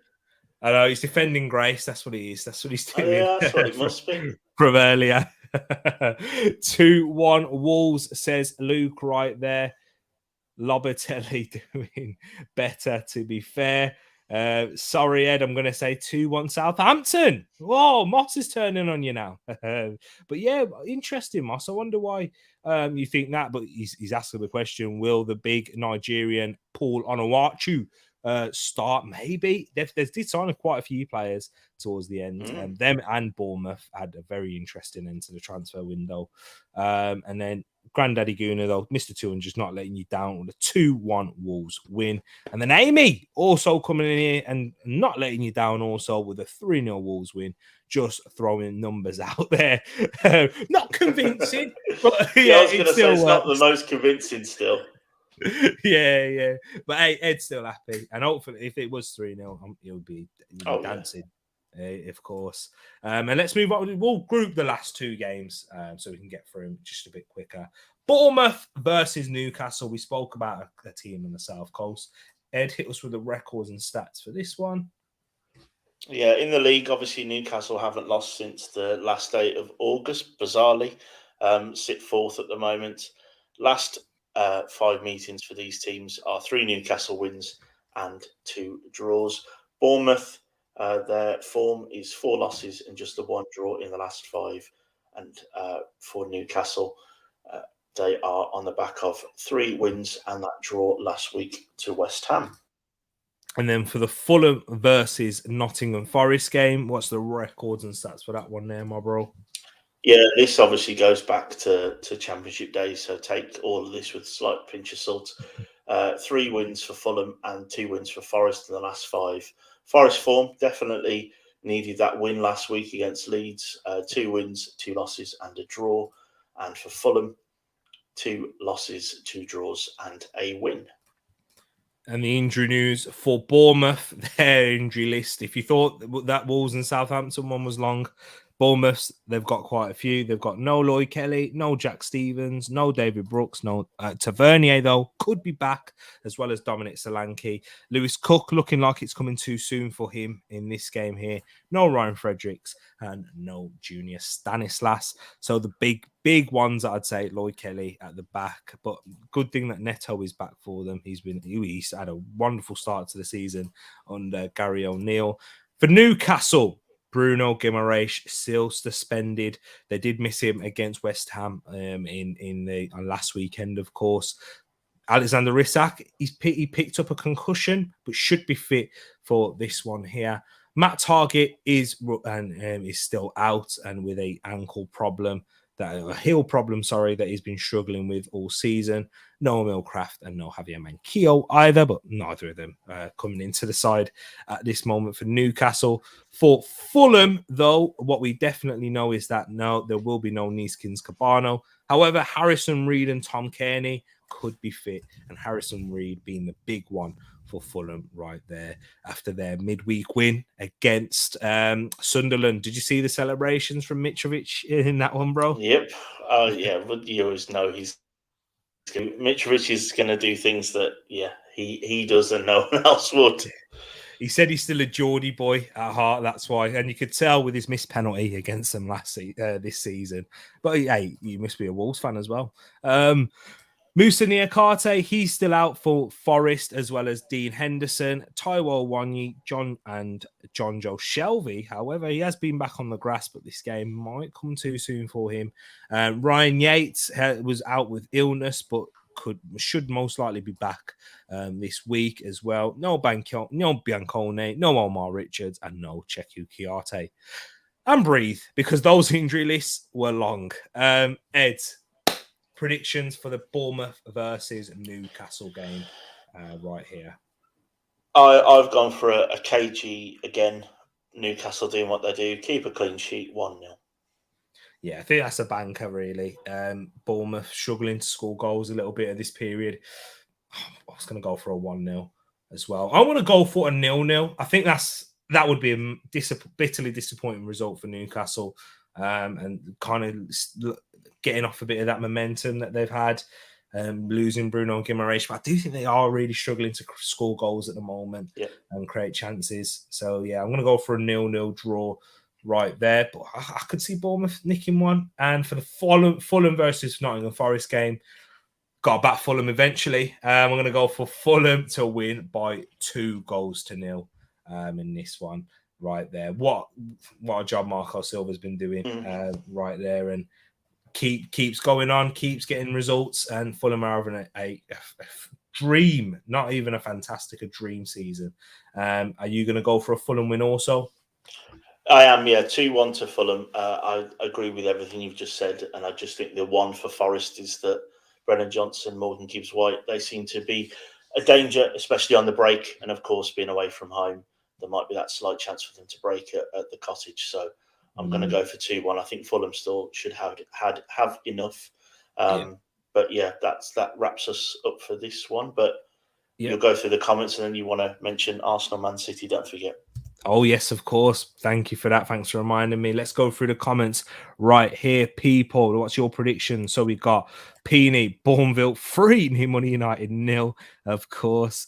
I know, he's defending Grace. That's what he is. That's what he's doing. Yeah, that's what it must be. From earlier. 2-1 Wolves, says Luke right there. Lobatelli doing better, to be fair. Sorry, Ed, I'm going to say 2-1 Southampton. Whoa, Moss is turning on you now. But yeah, interesting, Moss. I wonder why you think that. But he's asking the question, will the big Nigerian Paul Onuachu start. Maybe they did sign quite a few players towards the end, and them and Bournemouth had a very interesting end to the transfer window. And then Granddaddy Gooner, though, Mr. 200's not letting you down with a 2-1 Wolves win. And then Amy also coming in here and not letting you down also with a 3-0 Wolves win. Just throwing numbers out there. Not convincing, but yeah, I was going to say it's not the most convincing still. yeah. But hey, Ed's still happy. And hopefully, if it was 3-0, he'll be dancing. Of course. And let's move on. We'll group the last two games so we can get through them just a bit quicker. Bournemouth versus Newcastle. We spoke about a team on the South Coast. Ed, hit us with the records and stats for this one. Yeah, in the league, obviously Newcastle haven't lost since the last day of August, bizarrely. Sit fourth at the moment. Last 5 meetings for these teams are 3 Newcastle wins and 2 draws. Bournemouth, their form is 4 losses and just the 1 draw in the last 5. And for Newcastle, they are on the back of 3 wins and that draw last week to West Ham. And then for the Fulham versus Nottingham Forest game, what's the records and stats for that one there, my bro? Yeah, this obviously goes back to Championship days, so take all of this with a slight pinch of salt. 3 wins for Fulham and 2 wins for Forest in the last 5. Forest form definitely needed that win last week against Leeds. 2 wins, 2 losses and a draw. And for Fulham, 2 losses, 2 draws and a win. And the injury news for Bournemouth, their injury list. If you thought that Wolves and Southampton one was long, Bournemouth, they've got quite a few. They've got no Lloyd Kelly, no Jack Stevens, no David Brooks, no Tavernier, though, could be back, as well as Dominic Solanke. Lewis Cook looking like it's coming too soon for him in this game here. No Ryan Fredericks and no Junior Stanislas. So the big ones, I'd say, Lloyd Kelly at the back. But good thing that Neto is back for them. He's had a wonderful start to the season under Gary O'Neill. For Newcastle, Bruno Guimaraes still suspended. They did miss him against West Ham on last weekend, of course. Alexander Isak, he picked up a concussion, but should be fit for this one here. Matt Targett is still out and with a ankle problem, a heel problem, that he's been struggling with all season. No Millcraft and no Javier Manquillo either, but neither of them coming into the side at this moment for Newcastle. For Fulham, though, what we definitely know is that there will be no Neeskins Cabano. However, Harrison Reed and Tom Kearney could be fit, and Harrison Reed being the big one for Fulham right there after their midweek win against Sunderland. Did you see the celebrations from Mitrovic in that one, bro? Yep. Yeah, but you always know Mitrovic is going to do things that, he does and no one else would. He said he's still a Geordie boy at heart. That's why, and you could tell with his missed penalty against them this season. But hey, you must be a Wolves fan as well. Moussa Niakate, he's still out for Forest, as well as Dean Henderson, Taiwo Wanyi, John Joe Shelvey. However, he has been back on the grass, but this game might come too soon for him. Ryan Yates was out with illness, but should most likely be back this week as well. No Biancone, no Omar Richards, and no Cheku Kiarte. And breathe, because those injury lists were long. Ed, predictions for the Bournemouth versus Newcastle game right here. I've gone for a KG again. Newcastle doing what they do. Keep a clean sheet, 1-0. Yeah, I think that's a banker, really. Bournemouth struggling to score goals a little bit at this period. I was going to go for a 1-0 as well. I want to go for a 0-0. I think that would be a bitterly disappointing result for Newcastle. And kind of getting off a bit of that momentum that they've had, losing Bruno Guimaraes. But I do think they are really struggling to score goals at the moment and create chances. So, yeah, I'm going to go for a 0-0 draw right there. But I could see Bournemouth nicking one. And for the Fulham versus Nottingham Forest game, got to bat Fulham eventually. I'm going to go for Fulham to win by 2-0 in this one. Right there. What a job Marco Silva's been doing right there, and keeps going on, keeps getting results, and Fulham are having a dream, not even a fantastic, a dream season. Are you going to go for a Fulham win also? I am, yeah. 2-1 to Fulham. I agree with everything you've just said, and I just think the one for Forest is that Brennan Johnson, Morgan Gibbs-White, they seem to be a danger, especially on the break, and of course being away from home, there might be that slight chance for them to break at the Cottage. So I'm going to go for 2-1. I think Fulham still should have enough. But yeah, that wraps us up for this one. But you'll go through the comments, and then you want to mention Arsenal, Man City. Don't forget. Oh, yes, of course. Thank you for that. Thanks for reminding me. Let's go through the comments right here, people. What's your prediction? So we got Peony, Bourneville, 3, New Money United, 0, of course.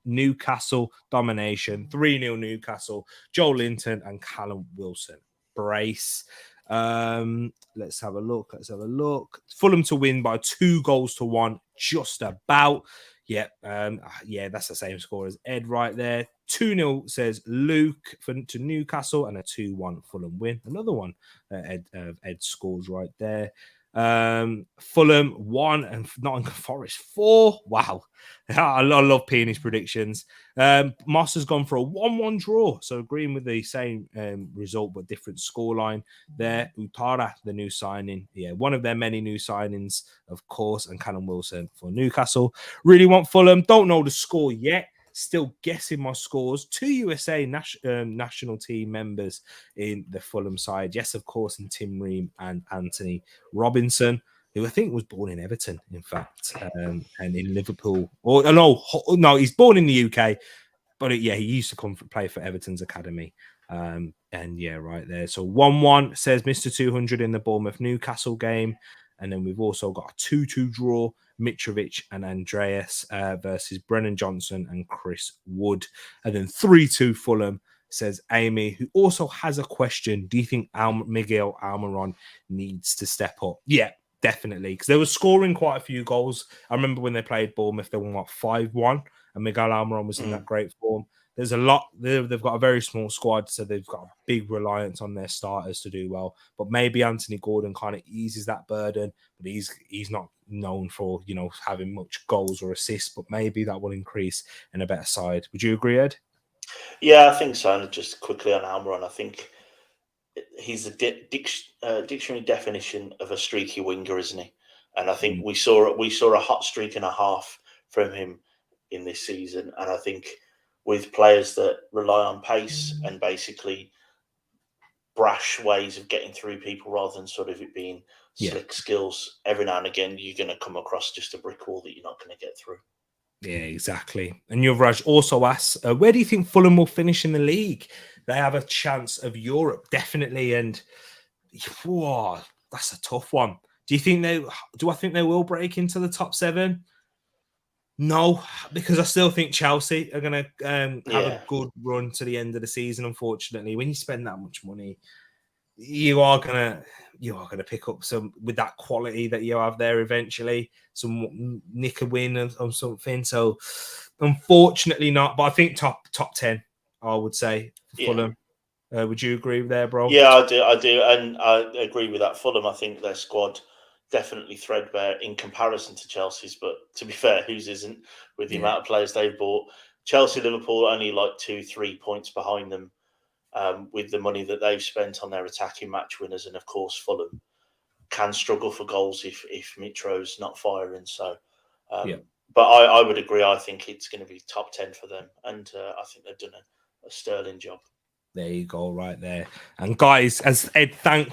Newcastle, domination, 3-0 Newcastle, Joe Linton and Callum Wilson. Brace. Let's have a look. Fulham to win by 2-1, just about. Yeah, that's the same score as Ed right there. 2-0 says Luke to Newcastle and a 2-1 Fulham win. Another one Ed scores right there. Fulham 1 and Nottingham Forest 4. Wow. I love Peony's predictions. Moss has gone for a 1-1 draw. So agreeing with the same result but different scoreline there. Utara, the new signing. Yeah, one of their many new signings, of course, and Callum Wilson for Newcastle. Really want Fulham. Don't know the score yet. Still guessing my scores. 2 USA national team members in the Fulham side. Yes, of course, and Tim Ream and Anthony Robinson, who I think was born in Everton, in fact, and in Liverpool. Or no, he's born in the UK, but he used to play for Everton's academy. And yeah, right there. So 1-1 says Mr. 200 in the Bournemouth Newcastle game. And then we've also got a 2-2 draw, Mitrovic and Andreas versus Brennan Johnson and Chris Wood. And then 3-2 Fulham, says Amy, who also has a question. Do you think Miguel Almiron needs to step up? Yeah, definitely. Because they were scoring quite a few goals. I remember when they played Bournemouth, they won 5-1, and Miguel Almiron was in that great form. There's a lot. They've got a very small squad, so they've got a big reliance on their starters to do well. But maybe Anthony Gordon kind of eases that burden. But he's not known for having much goals or assists. But maybe that will increase in a better side. Would you agree, Ed? Yeah, I think so. And just quickly on Almiron, I think he's a dictionary definition of a streaky winger, isn't he? And I think we saw a hot streak and a half from him in this season. And I think with players that rely on pace and basically brash ways of getting through people rather than sort of it being slick skills, every now and again you're going to come across just a brick wall that you're not going to get through. Yeah, exactly. And Yuvraj also asks, where do you think Fulham will finish in the league? They have a chance of Europe, definitely. And that's a tough one. Do I think they will break into the top 7? No, because I still think Chelsea are going to have a good run to the end of the season. Unfortunately, when you spend that much money, you are gonna pick up some with that quality that you have there eventually, some nick a win or something. So unfortunately not, but I think top 10, I would say, for Fulham. Would you agree with there, bro? Yeah, I do, and I agree with that. Fulham, I think their squad definitely threadbare in comparison to Chelsea's, but to be fair, whose isn't with the amount of players they've bought. Chelsea, Liverpool only like 2-3 points behind them. With the money that they've spent on their attacking match winners, and of course Fulham can struggle for goals if Mitro's not firing. So, but I would agree. I think it's going to be top 10 for them, and I think they've done a sterling job. There you go, right there. And guys, as Ed thank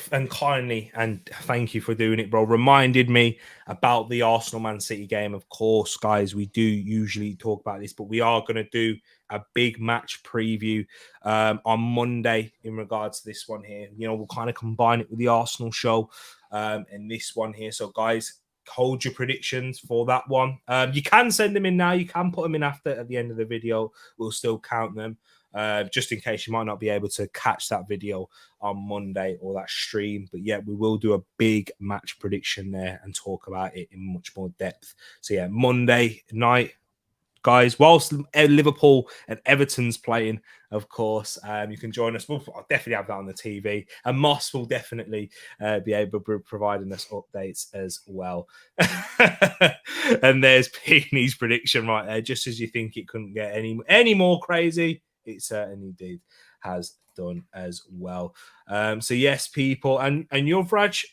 you for doing it, bro. Reminded me about the Arsenal Man City game. Of course, guys, we do usually talk about this, but we are going to do a big match preview on Monday in regards to this one here. We'll kind of combine it with the Arsenal show and this one here. So, guys, hold your predictions for that one. You can send them in now. You can put them in at the end of the video. We'll still count them. Just in case you might not be able to catch that video on Monday or that stream. But yeah, we will do a big match prediction there and talk about it in much more depth. So yeah, Monday night, guys, whilst Liverpool and Everton's playing, of course, you can join us. I'll definitely have that on the TV, and Moss will definitely be able to providing us updates as well. And there's Peeny's prediction right there. Just as you think it couldn't get any more crazy, it certainly did. Has done as well. So yes, people, and your Vraj,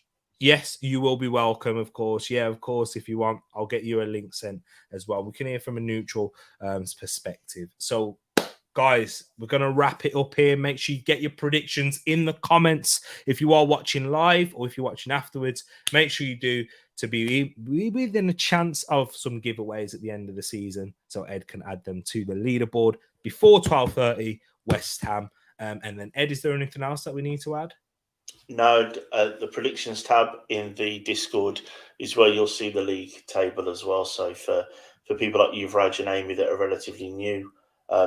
yes, you will be welcome, of course. Yeah, of course, if you want, I'll get you a link sent as well. We can hear from a neutral perspective. So, guys, we're going to wrap it up here. Make sure you get your predictions in the comments. If you are watching live or if you're watching afterwards, make sure you do to be within a chance of some giveaways at the end of the season. So Ed can add them to the leaderboard before 12:30 West Ham. And then, Ed, is there anything else that we need to add? No, the predictions tab in the Discord is where you'll see the league table as well. So for people like you, Raj and Amy, that are relatively new,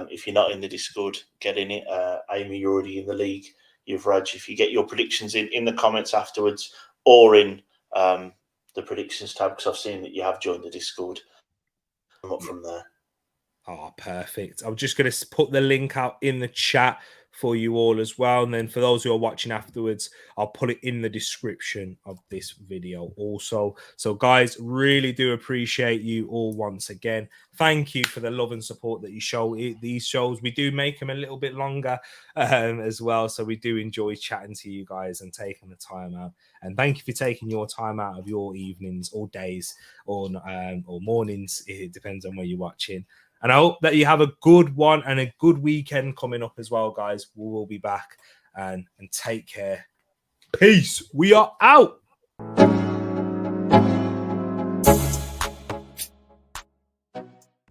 if you're not in the Discord, get in it. Amy, you're already in the league. You've Raj, if you get your predictions in the comments afterwards or in the predictions tab, because I've seen that you have joined the Discord. I'm up from there. Oh, perfect. I'm just going to put the link out in the chat for you all as well. And then for those who are watching afterwards, I'll put it in the description of this video also. So guys, really do appreciate you all once again. Thank you for the love and support that you show these shows. We do make them a little bit longer as well. So we do enjoy chatting to you guys and taking the time out. And thank you for taking your time out of your evenings or days or mornings. It depends on where you're watching. And I hope that you have a good one and a good weekend coming up as well, guys. We will be back and take care. Peace. We are out.